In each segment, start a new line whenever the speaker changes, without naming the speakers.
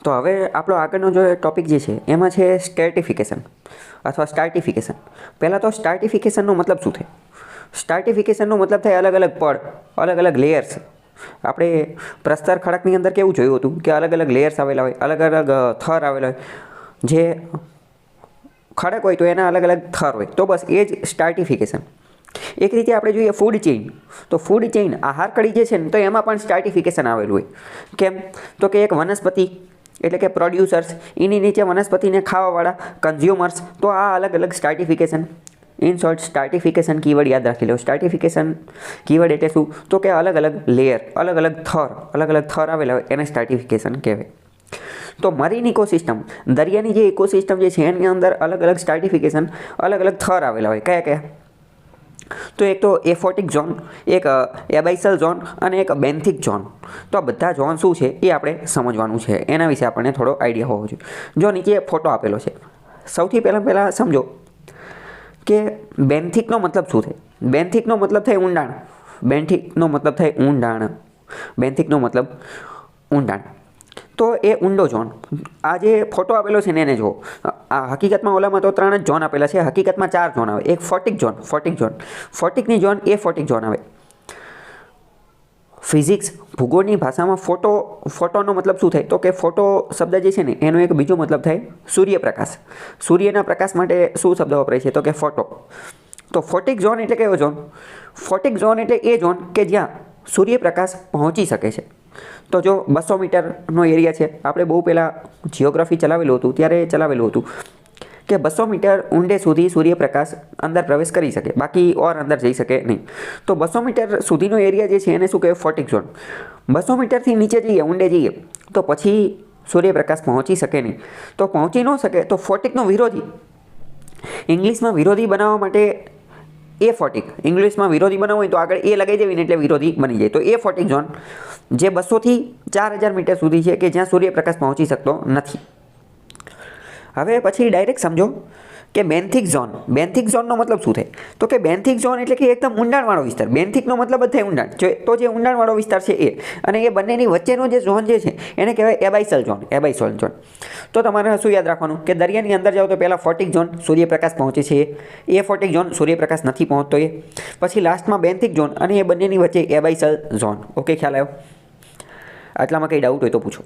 તો હવે આપણો આગળનો જો ટોપિક જે છે એમાં છે સ્ટ્રેટિફિકેશન અથવા સ્ટાર્ટિફિકેશન. પહેલાં તો સ્ટાર્ટિફિકેશનનો મતલબ શું થાય? સ્ટાર્ટિફિકેશનનો મતલબ થાય અલગ અલગ પડ, અલગ અલગ લેયર્સ. આપણે પ્રસ્તર ખડકની અંદર કેવું જોયું હતું કે અલગ અલગ લેયર્સ આવેલા હોય, અલગ અલગ થર આવેલા હોય. જે ખડક હોય તો એના અલગ અલગ થર હોય, તો બસ એ જ સ્ટાર્ટિફિકેશન. એક રીતે આપણે જોઈએ ફૂડ ચેઇન, તો ફૂડ ચેઇન આહાર કડી જે છે ને તો એમાં પણ સ્ટાર્ટિફિકેશન આવેલું હોય. કેમ? તો કે એક વનસ્પતિ એટલે કે પ્રોડ્યુસર્સ, એની નીચે વનસ્પતિને ખાવાવાળા કન્ઝ્યુમર્સ, તો આ અલગ અલગ સ્ટાર્ટિફિકેશન. ઇન શોર્ટ સ્ટાર્ટિફિકેશન કીવર્ડ યાદ રાખી લો. સ્ટાર્ટિફિકેશન કીવર્ડ એટલે શું? તો કે અલગ અલગ લેયર, અલગ અલગ થર આવેલા હોય એને સ્ટાર્ટિફિકેશન કહેવાય. તો મરીન ઇકોસિસ્ટમ, દરિયાની જે ઇકોસિસ્ટમ જે છે એની અંદર અલગ અલગ સ્ટાર્ટિફિકેશન, અલગ અલગ થર આવેલા હોય. કયા કયા? તો એક તો એફોટિક ઝોન, એક એબાઇસલ ઝોન અને એક બેન્થિક ઝોન. તો આ બધા ઝોન શું છે એ આપણે સમજવાનું છે, એના વિશે આપણને થોડો આઈડિયા હોવો જોઈએ. જો નીચે ફોટો આપેલો છે, સૌથી પહેલાં સમજો કે બેન્થિકનો મતલબ શું થાય? બેન્થિકનો મતલબ થાય ઊંડાણ. બેન્થિકનો મતલબ થાય ઊંડાણ. બેન્થિકનો મતલબ ઊંડાણ. તો એ ઊંડો ઝોન. આ જે ફોટો આપેલો છે ને એને જુઓ. આ હકીકતમાં ઓલામાં તો 3 જ ઝોન આપેલા છે, હકીકતમાં 4 ઝોન આવે. એક ફોટિક ઝોન, ફોટિકની ઝોન એ ફોટિક ઝોન આવે. ફિઝિક્સ ભૂગોળની ભાષામાં ફોટોનો મતલબ શું થાય? તો કે ફોટો શબ્દ જે છે ને એનો એક બીજો મતલબ થાય સૂર્યપ્રકાશ. સૂર્યના પ્રકાશ માટે શું શબ્દ વપરાય છે? તો કે ફોટો. તો ફોટિક ઝોન એટલે કયો ઝોન? ફોટિક ઝોન એટલે એ ઝોન કે જ્યાં સૂર્યપ્રકાશ પહોંચી શકે છે. તો જો 200 મીટરનો એરિયા છે, આપણે બહુ પહેલાં જિયોગ્રાફી ચલાવેલું હતું ત્યારે ચલાવેલું હતું કે 200 મીટર ઊંડે સુધી સૂર્યપ્રકાશ અંદર પ્રવેશ કરી શકે, બાકી ઓર અંદર જઈ શકે નહીં. તો 200 મીટર સુધીનો એરિયા જે છે એને શું કહેવાય? ફોટિક ઝોન. 200 મીટરથી નીચે જઈએ, ઊંડે જઈએ તો પછી સૂર્યપ્રકાશ પહોંચી શકે નહીં. તો પહોંચી ન શકે તો ફોટિકનો વિરોધી, ઇંગ્લિશમાં વિરોધી બનાવવા માટે એ ફોટિક, ઇંગ્લિશમાં વિરોધી બનાવવું હોય તો આગળ એ લગાવી દેવી ને એટલે વિરોધી બની જાય. તો એ ફોટિક ઝોન જે 200થી 4000 મીટર સુધી છે કે જ્યાં સૂર્યપ્રકાશ પહોંચી શકતો નથી. હવે પછી ડાયરેક્ટ સમજો કે બેન્થિક ઝોન. બેન્થિક ઝોનનો મતલબ શું થાય? તો કે બેન્થિક ઝોન એટલે કે એકદમ ઊંડાણવાળો વિસ્તાર. બેન્થિકનો મતલબ જ થાય ઊંડાણ. તો જે ઊંડાણવાળો વિસ્તાર છે એ, અને એ બંનેની વચ્ચેનો જે ઝોન જે છે એને કહેવાય એબાઇસલ ઝોન. એબાઇસલ ઝોન. તો તમારે શું યાદ રાખવાનું કે દરિયાની અંદર જાઓ તો પહેલાં ફોટિક ઝોન, સૂર્યપ્રકાશ પહોંચે છે એ ફોટિક ઝોન, સૂર્યપ્રકાશ નથી પહોંચતો એ. પછી લાસ્ટમાં બેન્થિક ઝોન અને એ બંનેની વચ્ચે એબાઇસલ ઝોન. ઓકે, ખ્યાલ આવ્યો? આટલામાં કંઈ ડાઉટ હોય તો પૂછો.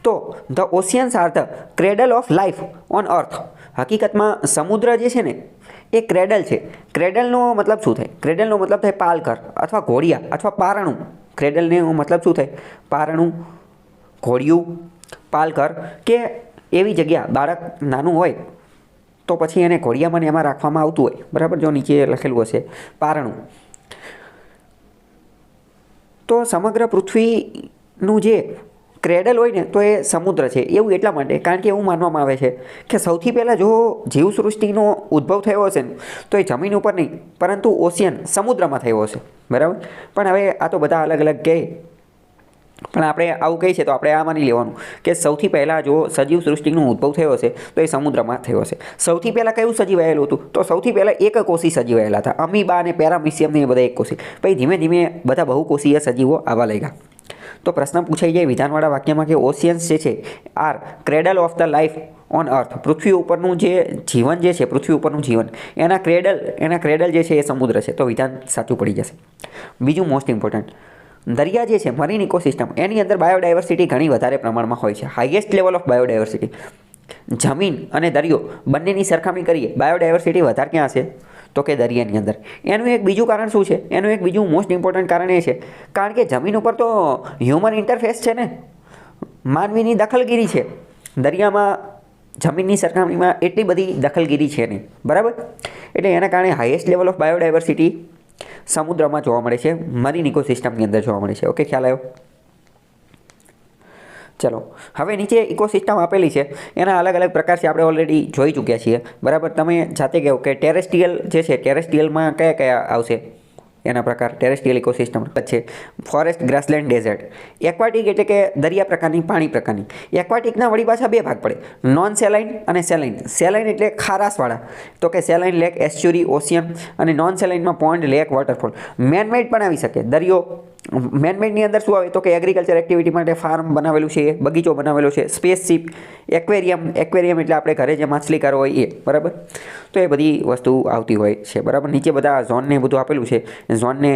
તો the oceans are the cradle of life on earth. હકીકતમાં સમુદ્ર જે છે ને એ ક્રેડલ છે. ક્રેડલનો મતલબ શું થાય? ક્રેડલનો મતલબ થાય પાલઘર અથવા ઘોડિયા અથવા પારણું. ક્રેડલનો મતલબ શું થાય? પારણું, ઘોડિયું, પાલઘર, કે એવી જગ્યા. બાળક નાનું હોય તો પછી એને ઘોડિયામાં એમાં રાખવામાં આવતું હોય, બરાબર? જો નીચે લખેલું હશે પારણું. તો સમગ્ર પૃથ્વીનું જે ક્રેડલ હોય ને તો એ સમુદ્ર છે. એવું એટલા માટે કારણ કે એવું માનવામાં આવે છે કે સૌથી પહેલાં જો જીવસૃષ્ટિનો ઉદ્ભવ થયો હશે ને તો એ જમીન ઉપર નહીં પરંતુ ઓશિયન, સમુદ્રમાં થયો હશે, બરાબર? પણ હવે આ તો બધા અલગ અલગ કહે, પણ આપણે આવું કહીએ છીએ તો આપણે આ માની લેવાનું કે સૌથી પહેલાં જો સજીવ સૃષ્ટિનો ઉદ્ભવ થયો હશે તો એ સમુદ્રમાં થયો હશે. સૌથી પહેલાં કયું સજીવાયેલું હતું? તો સૌથી પહેલાં એકકોષી સજીવાયેલા હતા. અમીબા અને પેરામિશિયમ ને એ બધા એકકોષી. પછી ધીમે ધીમે બધા બહુકોષીય સજીવો આવવા લાગ્યા. તો પ્રશ્ન પૂછાઈ જાય વિધાનવાળા વાક્યમાં કે ઓશિયન્સ જે છે are cradle of the life on earth. પૃથ્વી ઉપરનું જે જીવન જે છે, પૃથ્વી ઉપરનું જીવન, એના ક્રેડલ જે છે એ સમુદ્ર છે. તો વિધાન સાચું પડી જશે. બીજું મોસ્ટ ઇમ્પોર્ટન્ટ, દરિયા જે છે મરીન ઇકોસિસ્ટમ એની અંદર બાયોડાયવર્સિટી ઘણી વધારે પ્રમાણમાં હોય છે. Highest level of biodiversity. જમીન અને દરિયો બંનેની સરખામણી કરીએ બાયોડાયવર્સિટી વધારે ક્યાં હશે? તો કે દરિયાની અંદર. એનું એક બીજું કારણ શું છે? એનું એક બીજું મોસ્ટ ઇમ્પોર્ટન્ટ કારણ એ છે કારણ કે જમીન ઉપર તો હ્યુમન ઇન્ટરફેસ છે ને, માનવીની દખલગીરી છે. દરિયામાં જમીનની સરખામણીમાં એટલી બધી દખલગીરી છે નહીં, બરાબર? એટલે એના કારણે હાઈએસ્ટ લેવલ ઓફ બાયોડાયવર્સિટી સમુદ્રમાં જોવા મળે છે, મરીન ઇકોસિસ્ટમની અંદર જોવા મળે છે. ઓકે, ખ્યાલ આવ્યો? ચલો હવે નીચે ઇકોસિસ્ટમ આપેલી છે, એના અલગ અલગ પ્રકાર છે, આપણે ઓલરેડી જોઈ ચૂક્યા છીએ, બરાબર? તમે જાતે કહો કે ટેરેસ્ટ્રિયલ જે છે, ટેરેસ્ટ્રિયલમાં કયા કયા આવશે એના પ્રકાર? ટેરેસ્ટ્રિયલ ઇકોસિસ્ટમ છે ફોરેસ્ટ, ગ્રાસલેન્ડ, ડેઝર્ટ. એક્વાટિક એટલે કે દરિયા પ્રકારની, પાણી પ્રકારની. એક્વાટિકના વળી પાછા બે ભાગ પડે, નોન સેલાઇન અને સેલાઇન. સેલાઇન એટલે ખારાશવાળા, તો કે સેલાઇન લેક, એસ્ચ્યુરી, ઓશિયન. અને નોન સેલાઇનમાં પોન્ડ, લેક, વોટરફોલ. મેનમેડ પણ આવી શકે, દરિયો, મેનમેડની અંદર શું આવે તો કે એગ્રીકલ્ચર એક્ટિવિટી માટે ફાર્મ બનાવેલું છે, બગીચો બનાવેલો છે, સ્પેસશીપ, એક્વેરિયમ એટલે આપણે ઘરે જે માછલી કરો હોય એ, બરાબર. તો એ બધી વસ્તુ આવતી હોય છે, બરાબર. નીચે બધા ઝોનને બધું આપેલું છે, ઝોનને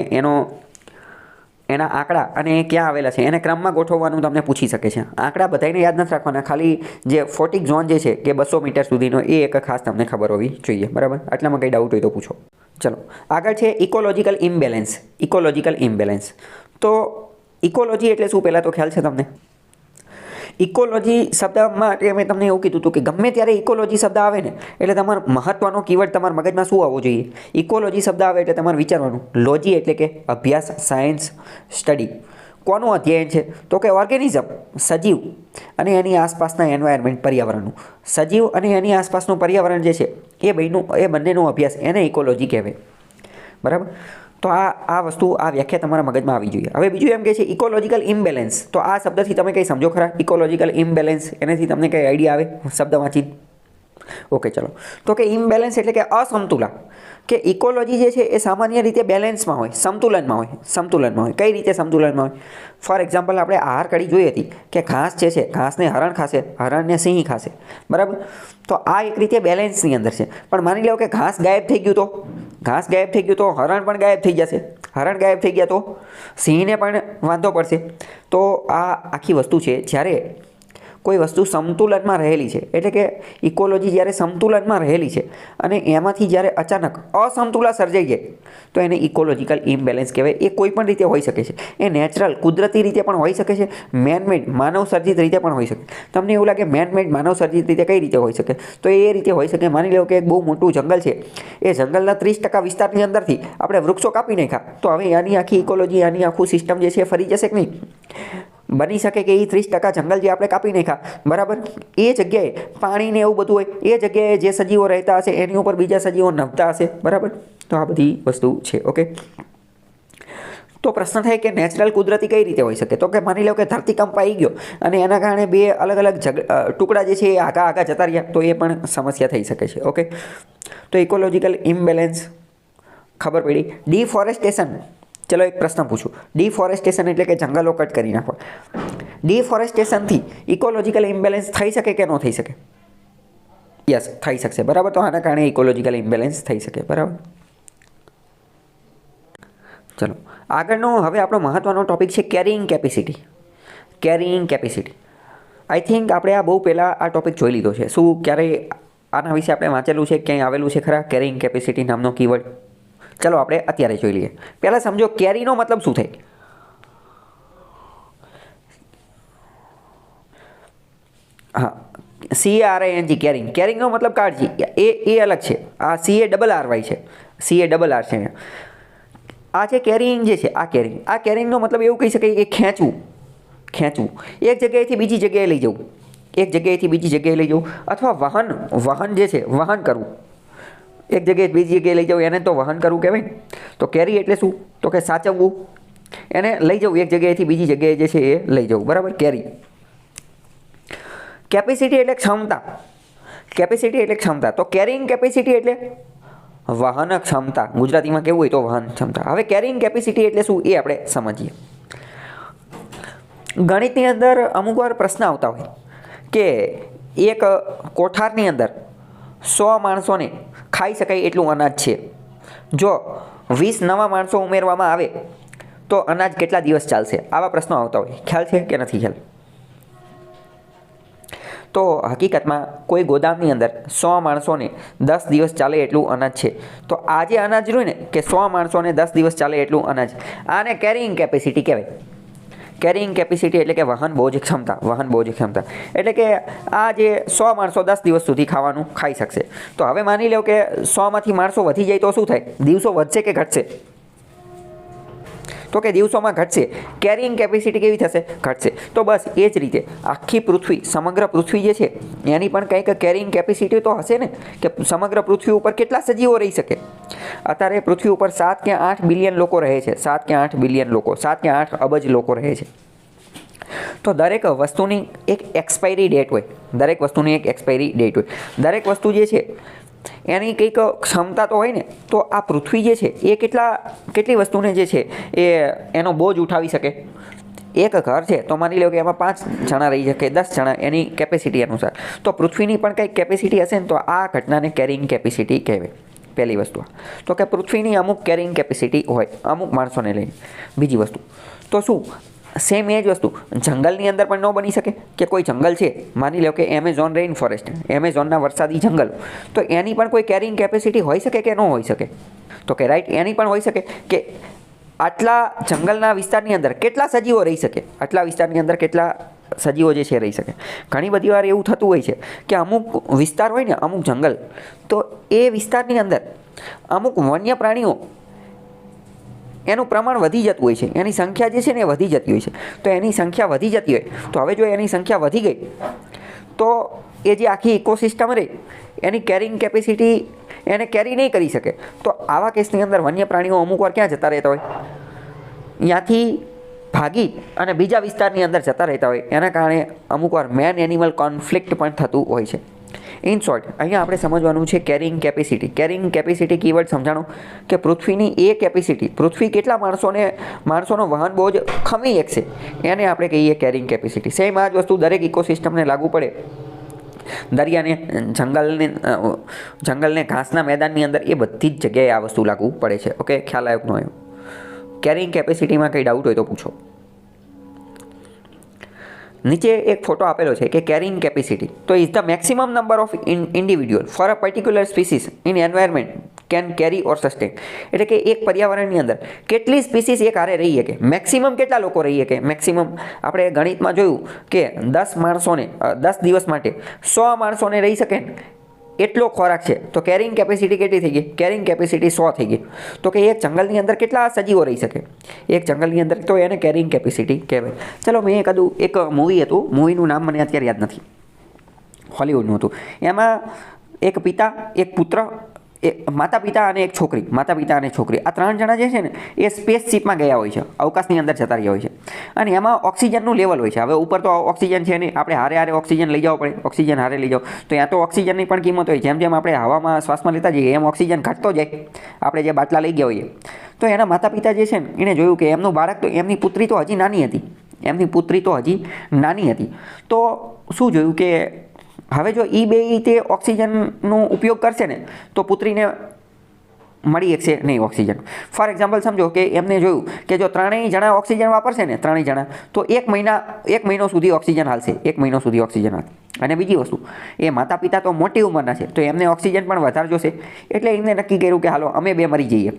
એના આંકડા અને એ ક્યાં આવેલા છે એને ક્રમમાં ગોઠવવાનું તમને પૂછી શકે છે. આંકડા બધાને યાદ નથી રાખવાના, ખાલી જે ફોટિક ઝોન જે છે કે 200 મીટર સુધીનો એ એક ખાસ તમને ખબર હોવી જોઈએ, બરાબર. આટલામાં કંઈ ડાઉટ હોય તો પૂછો. ચલો આગળ છે ઇકોલોજીકલ ઇમ્બેલેન્સ. તો ઇકોલોજી એટલે શું પહેલાં તો ખ્યાલ છે તમને? ઇકોલોજી શબ્દ માટે મેં તમને એવું કીધું હતું કે ગમે ત્યારે ઇકોલોજી શબ્દ આવે ને એટલે તમારો મહત્વનો કીવર્ડ તમારા મગજમાં શું આવવો જોઈએ? ઇકોલોજી શબ્દ આવે એટલે તમારે વિચારવાનું લોજી એટલે કે અભ્યાસ, સાયન્સ, સ્ટડી. કોનું અધ્યયન છે તો કે ઓર્ગેનિઝમ, સજીવ અને એની આસપાસના એન્વાયરમેન્ટ, પર્યાવરણનું. સજીવ અને એની આસપાસનું પર્યાવરણ જે છે એ બંનેનો અભ્યાસ એને ઇકોલોજી કહેવાય, બરાબર. તો આ વસ્તુ, આ વ્યાખ્યા તમારા મગજમાં આવી જોઈએ. હવે બીજું એમ કહે છે ઇકોલોજીકલ ઇમ્બેલેન્સ. તો આ શબ્દથી તમે કંઈ સમજો ખરા? ઇકોલોજીકલ ઇમ્બેલેન્સ એનાથી તમને કંઈ આઈડિયા આવે શબ્દ વાંચી? ઓકે ચલો. તો કે ઇમ્બેલેન્સ એટલે કે અસમતુલા. કે ઇકોલોજી જે છે એ સામાન્ય રીતે બેલેન્સમાં હોય, સમતુલનમાં હોય. કઈ રીતે સમતુલનમાં હોય? ફોર એક્ઝામ્પલ આપણે આહાર કડી જોઈ હતી કે ઘાસ જે છે ઘાસને હરણ ખાશે, હરણને સિંહ ખાશે, બરાબર. તો આ એક રીતે બેલેન્સની અંદર છે. પણ માની લો કે ઘાસ ગાયબ થઈ ગયું તો હરણ પણ ગાયબ થઈ જશે. હરણ ગાયબ થઈ ગયા તો સિંહને પણ વાંધો પડશે. તો આ આખી વસ્તુ છે જ્યારે કોઈ વસ્તુ સંતુલનમાં રહેલી છે, એટલે કે ઇકોલોજી જ્યારે સંતુલનમાં રહેલી છે અને એમાંથી જ્યારે અચાનક અસમતુલા સર્જાઈ જાય તો એને ઇકોલોજીકલ ઇમ્બેલેન્સ કહેવાય. એ કોઈ પણ રીતે હોઈ શકે છે. એ નેચરલ, કુદરતી રીતે પણ હોઈ શકે છે, મેનમેડ, માનવ સર્જિત રીતે પણ હોઈ શકે. તમને એવું લાગે મેનમેડ, માનવ સર્જિત રીતે કઈ રીતે હોઈ શકે? તો એ રીતે હોઈ શકે. માની લો કે એક બહુ મોટું જંગલ છે, એ જંગલના 30% વિસ્તારની અંદરથી આપણે વૃક્ષો કાપી નાખ્યા, તો હવે આની આખી ઇકોલોજી, આની આખું સિસ્ટમ જે છે એ ફરી જશે કે નહીં? બની શકે કે એ 30% જંગલ જે આપણે કાપી નાખ્યા, બરાબર, એ જગ્યાએ પાણીને એવું બધું હોય, એ જગ્યાએ જે સજીવો રહેતા હશે એની ઉપર બીજા સજીવો નભતા હશે, બરાબર. તો આ બધી વસ્તુ છે, ઓકે. તો પ્રશ્ન થાય કે નેચરલ, કુદરતી કઈ રીતે હોઈ શકે? તો કે માની લો કે ધરતીકંપ આવી ગયો અને એના કારણે બે અલગ અલગ ટુકડા જે છે એ આગા જતા રહ્યા, તો એ પણ સમસ્યા થઈ શકે છે, ઓકે. તો ઇકોલોજીકલ ઇમ્બેલેન્સ ખબર પડી. ડિફોરેસ્ટેશન. ચલો એક પ્રશ્ન પૂછું. ડિફોરેસ્ટેશન એટલે કે જંગલો કટ કરી નાખવા. ડિફોરેસ્ટેશનથી ઇકોલોજીકલ ઇમ્બેલેન્સ થઈ શકે કે ન થઈ શકે? યસ, થઈ શકશે, બરાબર. તો આના કારણે ઇકોલોજીકલ ઇમ્બેલેન્સ થઈ શકે, બરાબર. ચલો આગળનો હવે આપણો મહત્વનો ટોપિક છે કેરિંગ કેપેસિટી. આઈ થિંક આપણે આ બહુ પહેલાં આ ટોપિક જોઈ લીધો છે. શું ક્યારેય આના વિશે આપણે વાંચેલું છે, ક્યાંય આવેલું છે ખરા કેરિંગ કેપેસિટી નામનો કીવર્ડ? ચલો આપણે અત્યારે જોઈ લઈએ. પહેલાં સમજો કેરીનો મતલબ શું થાય? હા, CARING, કેરિંગનો મતલબ કાળજી, એ અલગ છે. આ CARRY છે, CARR છે. આ છે કેરિંગ જે છે, આ કેરિંગનો મતલબ એવું કહી શકાય કે ખેંચવું, એક જગ્યાએથી બીજી જગ્યાએ લઈ જવું, અથવા વહન જે છે, વહન કરવું, એક જગ્યાએ બીજી જગ્યાએ લઈ જવું, એને તો વહન કરવું કહેવાય ને. તો કેરી એટલે શું? તો કે સાચવવું, એને લઈ જવું, એક જગ્યાએથી બીજી જગ્યાએ જે છે એ લઈ જવું, બરાબર. કેરી. કેપેસિટી એટલે ક્ષમતા. તો કેરિંગ કેપેસિટી એટલે વહન ક્ષમતા. ગુજરાતીમાં કેવું હોય તો વહન ક્ષમતા. હવે કેરિંગ કેપેસિટી એટલે શું એ આપણે સમજીએ. ગણિતની અંદર અમુક વાર પ્રશ્ન આવતા હોય કે એક કોઠારની અંદર 100 માણસોને ખાઈ શકાય એટલું અનાજ છે. જો 20 નવા માણસો ઉમેરવામાં આવે તો અનાજ કેટલા દિવસ ચાલશે? આવા પ્રશ્નો આવતા હોય. ખ્યાલ છે કે નથી ખ્યાલ? તો હકીકતમાં કોઈ ગોદામની અંદર 100 માણસોને 10 દિવસ ચાલે એટલું અનાજ છે. તો આ જે અનાજ રહ્યું ને કે 100 માણસોને 10 દિવસ ચાલે એટલું અનાજ, આને કેરિંગ કેપેસિટી કહેવાય. કેરિંગ કેપેસિટી એટલે કે વહન બોજ ક્ષમતા. એટલે કે આ જે 100 માણસો 10 દિવસ સુધી ખાવાનું ખાઈ શકશે. તો હવે માની લો કે 100માંથી માણસો વધી જાય તો શું થાય? દિવસો વધશે કે ઘટશે? તો કે દિવસોમાં ઘટશે. કેરિંગ કેપેસિટી કેવી થશે? ઘટશે. તો બસ એ જ રીતે આખી પૃથ્વી, સમગ્ર પૃથ્વી જે છે એની પણ કંઈક કેરિંગ કેપેસિટી તો હશે ને, કે સમગ્ર પૃથ્વી ઉપર કેટલા સજીવો રહી શકે? અત્યારે પૃથ્વી ઉપર 7 કે 8 બિલિયન લોકો રહે છે. 7 કે 8 અબજ લોકો રહે છે. તો દરેક વસ્તુની એક એક્સપાયરી ડેટ હોય. દરેક વસ્તુ જે છે એની કંઈક ક્ષમતા તો હોય ને, તો આ પૃથ્વી જે છે એ કેટલી વસ્તુને જે છે એ એનો બોજ ઉઠાવી શકે. એક ઘર છે તો માની લો કે એમાં 5 જણા રહી શકે, 10 જણા, એની કેપેસિટી અનુસાર. તો પૃથ્વીની પણ કંઈક કેપેસિટી હશે ને, તો આ ઘટનાને કેરિંગ કેપેસિટી કહેવાય. પહેલી વસ્તુ તો કે પૃથ્વીની અમુક કેરિંગ કેપેસિટી હોય અમુક માણસોને લઈને. બીજી વસ્તુ તો શું સેમ એ જ વસ્તુ જંગલની અંદર પણ ન બની શકે કે કોઈ જંગલ છે, માની લો કે એમેઝોન રેઇન ફોરેસ્ટ, એમેઝોનના વરસાદી જંગલ, તો એની પણ કોઈ કેરિંગ કેપેસિટી હોઈ શકે કે ન હોઈ શકે? તો કે રાઈટ, એની પણ હોઈ શકે કે આટલા જંગલના વિસ્તારની અંદર કેટલા સજીવો રહી શકે, આટલા વિસ્તારની અંદર કેટલા સજીવો જે છે રહી શકે. ઘણી બધી વાર એવું થતું હોય છે કે અમુક વિસ્તાર હોય ને, અમુક જંગલ, તો એ વિસ્તારની અંદર અમુક વન્ય પ્રાણીઓ એનું પ્રમાણ વધી જતું હોય છે, એની સંખ્યા જે છે ને એ વધી જતી હોય છે. તો એની સંખ્યા વધી જતી હોય તો હવે જો એની સંખ્યા વધી ગઈ તો એ જે આખી ઇકોસિસ્ટમ રહી એની કેરિંગ કેપેસિટી એને કેરી નહીં કરી શકે. તો આવા કેસની અંદર વન્ય પ્રાણીઓ અમુક વાર ક્યાં જતા રહેતા હોય? ત્યાંથી ભાગી અને બીજા વિસ્તારની અંદર જતા રહેતા હોય. એના કારણે અમુક વાર મેન એનિમલ કોન્ફ્લિક્ટ પણ થતું હોય છે. ઇન શોર્ટ અહીંયા આપણે સમજવાનું છે carrying capacity. Carrying capacity keyword સમજાણો કે પૃથ્વીની એ કેપેસિટી, પૃથ્વી કેટલા માણસોનો વહન બોજ ખમી શકશે એને આપણે કહીએ કેરિંગ કેપેસિટી. સેમ આ જ વસ્તુ દરેક ઇકોસિસ્ટમને લાગુ પડે. દરિયાને, જંગલને, ઘાસના મેદાનની અંદર, એ બધી જ જગ્યાએ આ વસ્તુ લાગુ પડે છે. ઓકે, ખ્યાલ આવ્યો કે ન આવ્યો? કેરિંગ કેપેસિટીમાં કંઈ ડાઉટ હોય તો પૂછો. નીચે એક ફોટો આપેલો છે કે કેરિંગ કેપેસિટી તો is the maximum number of individual for a particular species in environment can carry or sustain. એટલે કે એક પર્યાવરણની અંદર કેટલી સ્પીસીસ એક હારે રહી શકે, મેક્સિમમ કેટલા લોકો રહી શકે. મેક્સિમમ આપણે ગણિતમાં જોયું કે 10 દિવસ માટે 100 માણસોને રહી શકે ને એટલો ખોરાક છે. તો કેરિંગ કેપેસિટી કેટલી થઈ ગઈ? કેરિંગ કેપેસિટી 100 થઈ ગઈ. તો કે એક જંગલની અંદર કેટલા સજીવો રહી શકે એક જંગલની અંદર, તો એને કેરિંગ કેપેસિટી કહેવાય. ચલો, મેં એક મૂવી હતું, મૂવીનું નામ મને અત્યારે યાદ નથી, હોલિવૂડનું હતું. એમાં એક પિતા, એક પુત્ર, માતા પિતા અને એક છોકરી, આ 3 જણા જે છે ને એ સ્પેસશીપમાં ગયા હોય છે, અવકાશની અંદર જતા રહ્યા હોય છે. અને એમાં ઓક્સિજનનું લેવલ હોય છે. હવે ઉપર તો ઓક્સિજન છે ને, આપણે હારે ઓક્સિજન લઈ જવો પડે, ઓક્સિજન હારે લઈ જાઓ તો ત્યાં તો ઓક્સિજનની પણ કિંમત હોય. જેમ જેમ આપણે હવામાં શ્વાસમાં લેતા જઈએ એમ ઓક્સિજન ઘટતો જાય, આપણે જે બાટલા લઈ ગયા હોઈએ. તો એના માતા પિતા જે છે ને એને જોયું કે એમનું બાળક, તો એમની પુત્રી તો હજી નાની હતી. તો શું જોયું કે હવે જો એ બે તે ઓક્સિજનનો ઉપયોગ કરશે ને તો પુત્રીને મળી શકશે નહીં ઓક્સિજન. ફોર એક્ઝામ્પલ સમજો કે એમને જોયું કે જો 3 જણા ઓક્સિજન વાપરશે ને, 3 જણા, તો 1 મહિનો સુધી ઓક્સિજન હાલશે, 1 મહિનો સુધી ઓક્સિજન હાલશે. અને બીજી વસ્તુ, એ માતા પિતા તો મોટી ઉંમરના છે તો એમને ઓક્સિજન પણ વધારે જોશે. એટલે એમને નક્કી કર્યું કે હાલો અમે 2 મરી જઈએ.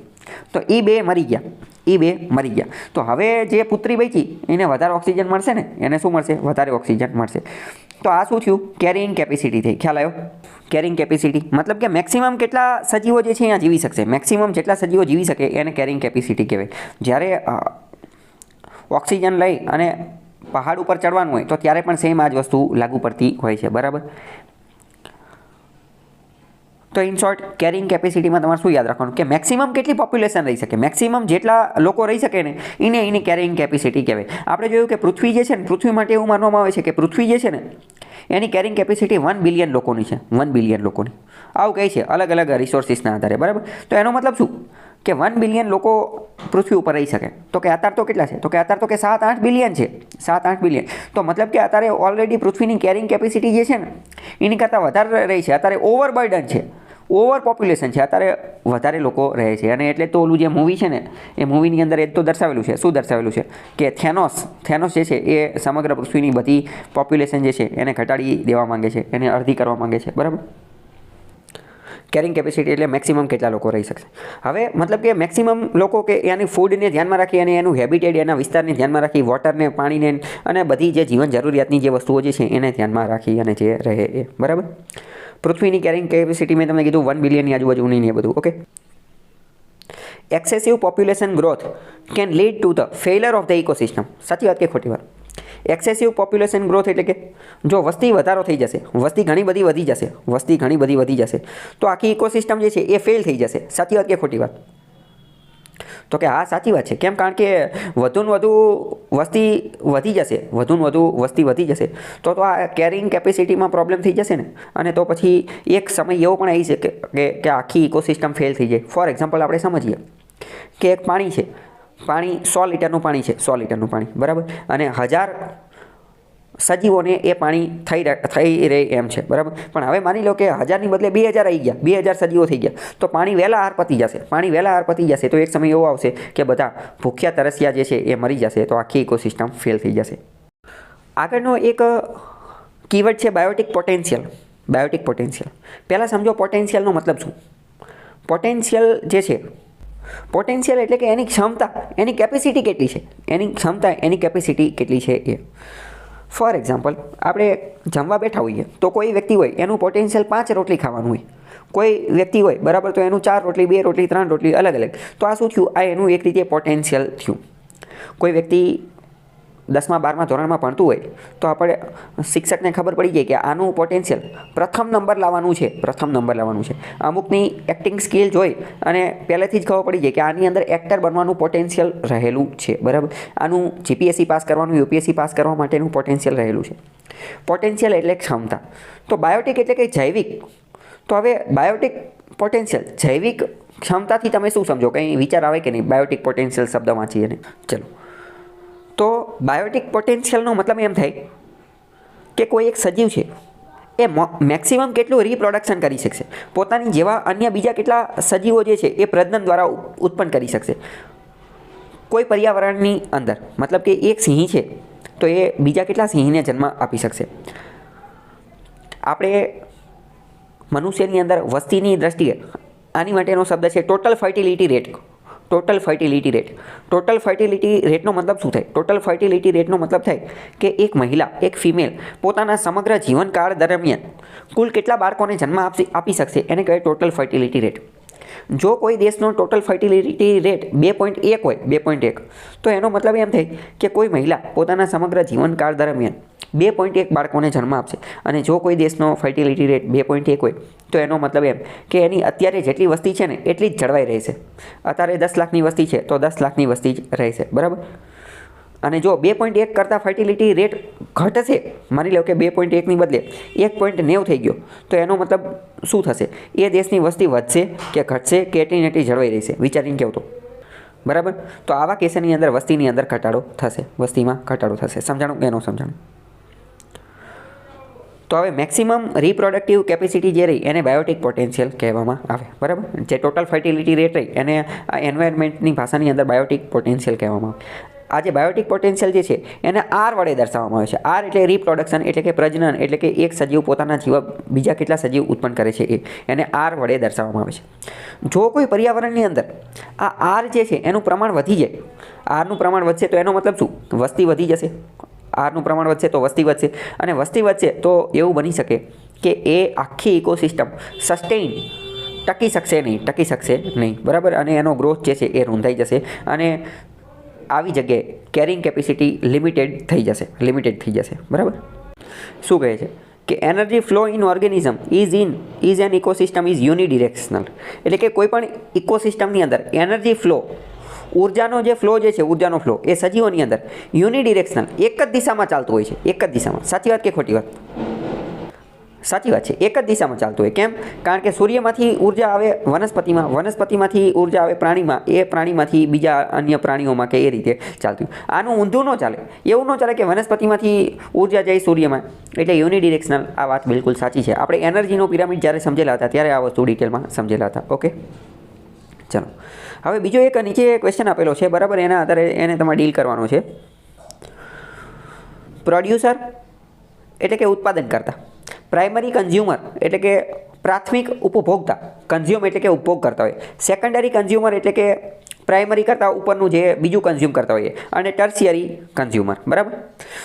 તો એ બે મરી ગયા. તો હવે જે પુત્રી બચી એને વધારે ઓક્સિજન મળશે ને, એને શું મળશે? વધારે ઓક્સિજન મળશે. તો આ શું થયું? કેરિંગ કેપેસિટી થઈ. ખ્યાલ આવ્યો? કેરિંગ કેપેસિટી મતલબ કે મેક્સિમમ કેટલા સજીવો જે છે અહીંયા જીવી શકશે, મેક્સિમમ જેટલા સજીવો જીવી શકે એને કેરિંગ કેપેસિટી કહેવાય. જ્યારે ઓક્સિજન લઈ અને પહાડ ઉપર ચડવાનું હોય તો ત્યારે પણ સેમ આ જ વસ્તુ લાગુ પડતી હોય છે. બરાબર? તો ઇન શોર્ટ કેરિંગ કેપેસિટીમાં તમારે શું યાદ રાખવાનું કે મેક્સિમમ કેટલી પોપ્યુલેશન રહી શકે, મેક્સિમમ જેટલા લોકો રહી શકે ને એની કેરિંગ કેપેસિટી કહેવાય. આપણે જોયું કે પૃથ્વી જે છે ને, પૃથ્વી માટે એવું માનવામાં આવે છે કે પૃથ્વી જે છે ને એની કેરિંગ કેપેસિટી 1 બિલિયન લોકોની છે, 1 બિલિયન લોકોની. આવું કહે છે અલગ અલગ રિસોર્સિસના આધારે. બરાબર? તો એનો મતલબ શું કે 1 બિલિયન લોકો પૃથ્વી ઉપર રહી શકે. તો કે અત્યારે તો કેટલા છે? તો કે અત્યારે તો કે 7-8 બિલિયન છે, 7-8 બિલિયન. તો મતલબ કે અત્યારે ઓલરેડી પૃથ્વીની કેરિંગ કેપેસિટી જે છે ને એની કરતાં વધારે રહી છે. અત્યારે ઓવરબર્ડન છે, ઓવર પોપ્યુલેશન છે, અત્યારે વધારે લોકો રહે છે. અને એટલે તો ઓલું જે મૂવી છે ને એ મૂવીની અંદર એ તો દર્શાવેલું છે. શું દર્શાવેલું છે કે થેનોસ જે છે એ સમગ્ર પૃથ્વીની બધી પોપ્યુલેશન જે છે એને ઘટાડી દેવા માંગે છે, એને અડધી કરવા માંગે છે. બરાબર? કેરિંગ કેપેસિટી એટલે મેક્સિમમ કેટલા લોકો રહી શકશે. હવે મતલબ કે મેક્સિમમ લોકો કે એની ફૂડને ધ્યાનમાં રાખી અને એનું હેબિટેટ, એના વિસ્તારને ધ્યાનમાં રાખી, વોટરને, પાણીને અને બધી જે જીવન જરૂરિયાતની જે વસ્તુઓ જે છે એને ધ્યાનમાં રાખી અને જે રહે એ. બરાબર? પૃથ્વીની કેરિંગ કેપેસિટી મેં તમને કીધું 1 બિલિયનની આજુબાજુની ને એ બધું. Okay. Excessive population growth can lead to the failure of the ecosystem. સાચી વાત કે ખોટી વાત? એક્સેસિવ પોપ્યુલેશન ગ્રોથ એટલે કે જો વસ્તી વધારો થઈ જશે, વસ્તી ઘણી બધી વધી જશે તો આખી ઇકોસિસ્ટમ જે છે એ ફેલ થઈ જશે. સાચી વાત કે ખોટી વાત? તો કે હા સાચી વાત છે. કેમ? કારણ કે વધુને વધુ વસ્તી વધી જશે, વધુને વધુ વસ્તી વધી જશે તો આ કેરિંગ કેપેસિટીમાં પ્રોબ્લેમ થઈ જશે ને. અને તો પછી એક સમય એવો પણ આવી શકે કે આખી ઇકોસિસ્ટમ ફેલ થઈ જાય. ફોર એક્ઝામ્પલ આપણે સમજીએ કે એક પાણી છે, પાણી 100 લીટરનું પાણી છે, 100 લીટરનું પાણી, બરાબર, અને 1000 સજીવોને એ પાણી થઈ રહે એમ છે, બરાબર. પણ હવે માની લો કે 1000ની બદલે 2000 આવી ગયા, 2000 સજીવો થઈ ગયા, તો પાણી વહેલા હાર પતી જશે. પાણી વહેલા હાર પતી જશે તો એક સમય એવો આવશે કે બધા ભૂખ્યા તરસ્યા જે છે એ મરી જશે, તો આખી ઇકોસિસ્ટમ ફેલ થઈ જશે. આગળનો એક કીવર્ડ છે બાયોટિક પોટેન્શિયલ. Biotique potential. પહેલાં સમજો પોટેન્શિયલનો મતલબ શું. પોટેન્શિયલ જે છે, પોટેન્શિયલ એટલે કે એની ક્ષમતા, એની કેપેસિટી કેટલી છે, એની ક્ષમતા, એની કેપેસિટી કેટલી છે એ. ફોર એક્ઝામ્પલ, આપણે જમવા બેઠા હોઈએ તો કોઈ વ્યક્તિ હોય એનું પોટેન્શિયલ 5 રોટલી ખાવાનું હોય, કોઈ વ્યક્તિ હોય, બરાબર, તો એનું 4 રોટલી, 2 રોટલી, 3 રોટલી અલગ અલગ. તો આ શું થયું? આ એનું એક રીતે પોટેન્શિયલ થયું. કોઈ વ્યક્તિ 10મા 12મા ધોરણમાં ભણતું હોય તો આપણે શિક્ષકને ખબર પડી જાય કે આનું પોટેન્શિયલ પ્રથમ નંબર લાવવાનું છે, પ્રથમ નંબર લાવવાનું છે. અમુકની એક્ટિંગ સ્કિલ જોઈ અને પહેલેથી જ ખબર પડી જાય કે આની અંદર એક્ટર બનવાનું પોટેન્શિયલ રહેલું છે, બરાબર. આનું જીપીએસસી પાસ કરવાનું, યુપીએસસી પાસ કરવા માટેનું પોટેન્શિયલ રહેલું છે. પોટેન્શિયલ એટલે ક્ષમતા. તો બાયોટિક એટલે કે જૈવિક. તો હવે બાયોટિક પોટેન્શિયલ, જૈવિક ક્ષમતાથી તમે શું સમજો? કંઈ વિચાર આવે કે નહીં બાયોટિક પોટેન્શિયલ શબ્દ વાંચીએ ને? ચલો, તો બાયોટિક પોટેન્શિયલનો મતલબ એમ થાય કે કોઈ એક સજીવ છે એ મેક્સિમમ કેટલું રિપ્રોડક્શન કરી શકશે, પોતાની જેવા અન્ય બીજા કેટલા સજીવો જે છે એ પ્રજનન દ્વારા ઉત્પન્ન કરી શકશે કોઈ પર્યાવરણની અંદર. મતલબ કે એક સિંહ છે તો એ બીજા કેટલા સિંહને જન્મ આપી શકશે. આપણે મનુષ્યની અંદર વસ્તીની દ્રષ્ટિએ આની માટેનો શબ્દ છે total fertility rate. Total fertility rate. Total fertility રેટનો મતલબ શું થાય? ટોટલ ફર્ટિલિટી રેટનો મતલબ થાય કે એક મહિલા, એક ફિમેલ પોતાના સમગ્ર જીવનકાળ દરમિયાન કુલ કેટલા બાળકોને જન્મ આપી શકશે એને કહેવાય ટોટલ ફર્ટિલિટી રેટ. જો કોઈ દેશનો ટોટલ ફર્ટિલિટી રેટ 2.1 હોય, 2.1, તો એનો મતલબ એમ થાય કે કોઈ મહિલા પોતાના સમગ્ર જીવનકાળ દરમિયાન 2.1 બાળકોને જન્મ આપશે. અને જો કોઈ દેશનો ફર્ટિલિટી રેટ 2.1 હોય તો એનો મતલબ એમ કે એની અત્યારે જેટલી વસ્તી છે ને એટલી જ જળવાઈ રહેશે. અત્યારે 10 લાખની વસ્તી છે તો 10 લાખની વસ્તી જ રહેશે, બરાબર. અને જો 2.1 કરતાં ફર્ટિલિટી રેટ ઘટશે, માની લો કે 2.1ની બદલે 1.9 થઈ ગયો, તો એનો મતલબ શું થશે? એ દેશની વસ્તી વધશે કે ઘટશે કે એટલી ને એટલી જળવાઈ રહેશે? વિચારીને કહો તો, બરાબર. તો આવા કેસની અંદર વસ્તીની અંદર ઘટાડો થશે, વસ્તીમાં ઘટાડો થશે. સમજાણું કે ન સમજાણું? તો હવે મેક્સિમમ રિપ્રોડક્ટિવ કેપેસિટી જે રહી એને બાયોટિક પોટેન્શિયલ કહેવામાં આવે, બરાબર. જે ટોટલ ફર્ટિલિટી રેટ રહી એને આ એન્વાયરમેન્ટની ભાષાની અંદર બાયોટિક પોટેન્શિયલ કહેવામાં આવે. આ જે બાયોટિક પોટેન્શિયલ જે છે એને આર વડે દર્શાવવામાં આવે છે. આર એટલે રિપ્રોડક્શન, એટલે કે પ્રજનન, એટલે કે એક સજીવ પોતાના જીવ બીજા કેટલા સજીવ ઉત્પન્ન કરે છે એને આર વડે દર્શાવવામાં આવે છે. જો કોઈ પર્યાવરણની અંદર આ આર જે છે એનું પ્રમાણ વધી જાય, આરનું પ્રમાણ વધશે તો એનો મતલબ શું? વસ્તી વધી જશે. આરનું પ્રમાણ વધશે તો વસ્તી વધશે, અને વસ્તી વધશે તો એવું બની શકે કે એ આખી ઇકોસિસ્ટમ સસ્ટેઇન ટકી શકશે નહીં, બરાબર. અને એનો ગ્રોથ જે છે એ રૂંધાઈ જશે અને આવી જગ્યાએ કેરિંગ કેપેસિટી લિમિટેડ થઈ જશે, બરાબર. શું કહે છે કે energy flow in organism is an ecosystem is unidirectional. એટલે કે કોઈ પણ ઇકોસિસ્ટમની અંદર એનર્જી ફ્લો, ઉર્જાનો જે ફ્લો જે છે, ઉર્જાનો ફ્લો એ સજીવોની અંદર યુનિડિરેક્શનલ, એક જ દિશામાં ચાલતું હોય છે, એક જ દિશામાં. સાચી વાત કે ખોટી વાત? સાચી વાત છે, એક જ દિશામાં ચાલતું હોય. કેમ? કારણ કે સૂર્યમાંથી ઉર્જા આવે વનસ્પતિમાં, વનસ્પતિમાંથી ઉર્જા આવે પ્રાણીમાં, એ પ્રાણીમાંથી બીજા અન્ય પ્રાણીઓમાં, કે એ રીતે ચાલતું. આનું ઊંધું ન ચાલે. એવું ન ચાલે કે વનસ્પતિમાંથી ઉર્જા જાય સૂર્યમાં, એટલે યુનિડિરેક્શનલ. આ વાત બિલકુલ સાચી છે. આપણે એનર્જીનો પિરામિડ જ્યારે સમજેલા હતા ત્યારે આ વસ્તુ ડિટેલમાં સમજેલા હતા. ઓકે, ચલો. હવે બીજો એક નીચે ક્વેશ્ચન આપેલો છે, બરાબર. એના આધારે એને તમારે ડીલ કરવાનો છે. પ્રોડ્યુસર એટલે કે ઉત્પાદન કરતા, પ્રાઇમરી કન્ઝ્યુમર એટલે કે પ્રાથમિક ઉપભોક્તા, કન્ઝ્યુમ એટલે કે ઉપભોગ કરતા હોય, સેકન્ડરી કન્ઝ્યુમર એટલે કે પ્રાઇમરી કરતાં ઉપરનું જે બીજું કન્ઝ્યુમ કરતા હોઈએ, અને ટર્શિયરી કન્ઝ્યુમર, બરાબર.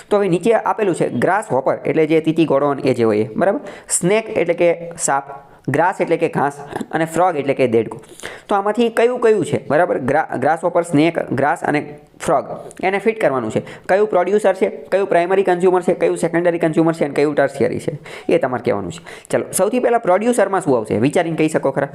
તો હવે નીચે આપેલું છે ગ્રાસ હોપર એટલે જે તીતી ઘોડો એ જે હોય, બરાબર. સ્નેક એટલે કે સાપ, ગ્રાસ એટલે કે ઘાસ, અને ફ્રોગ એટલે કે દેડકો. તો આમાંથી કયું છે, બરાબર? ગ્રાસ હોપર, સ્નેક, ગ્રાસ અને ફ્રોગ એને ફિટ કરવાનું છે. કયું પ્રોડ્યુસર છે, કયું પ્રાઇમરી કન્ઝ્યુમર છે, કયું સેકન્ડરી કન્ઝ્યુમર છે અને કયું ટર્શિયરી છે, એ તમારે કહેવાનું છે. ચલો, સૌથી પહેલાં પ્રોડ્યુસરમાં શું આવશે વિચારીને કહી શકો ખરા?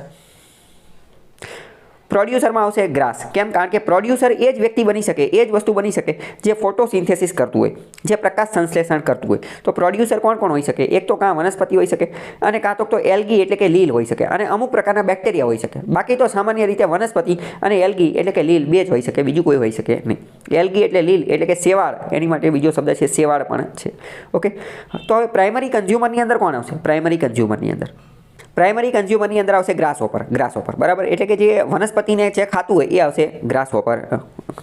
પ્રોડ્યુસરમાં આવશે ગ્રાસ. કેમ? કારણ કે પ્રોડ્યુસર એ જ વ્યક્તિ બની શકે, એ જ વસ્તુ બની શકે જે ફોટોસિન્થેસિસ કરતું હોય, જે પ્રકાશ સંશ્લેષણ કરતું હોય. તો પ્રોડ્યુસર કોણ કોણ હોઈ શકે? એક તો કાં વનસ્પતિ હોઈ શકે અને કાં તો એલ્ગી એટલે કે લીલ હોઈ શકે અને અમુક પ્રકારના બેક્ટેરિયા હોઈ શકે. બાકી તો સામાન્ય રીતે વનસ્પતિ અને એલ્ગી એટલે કે લીલ બે જ હોઈ શકે, બીજું કોઈ હોઈ શકે નહીં. એલ્ગી એટલે લીલ એટલે કે શેવાળ, એની માટે બીજો શબ્દ છે શેવાળ પણ છે. ઓકે, તો હવે પ્રાઇમરી કન્ઝ્યુમરની અંદર કોણ આવશે? પ્રાઇમરી કન્ઝ્યુમરની અંદર આવશે ગ્રાસહોપર. બરાબર, એટલે કે જે વનસ્પતિને જે ખાતું હોય એ આવશે ગ્રાસહોપર,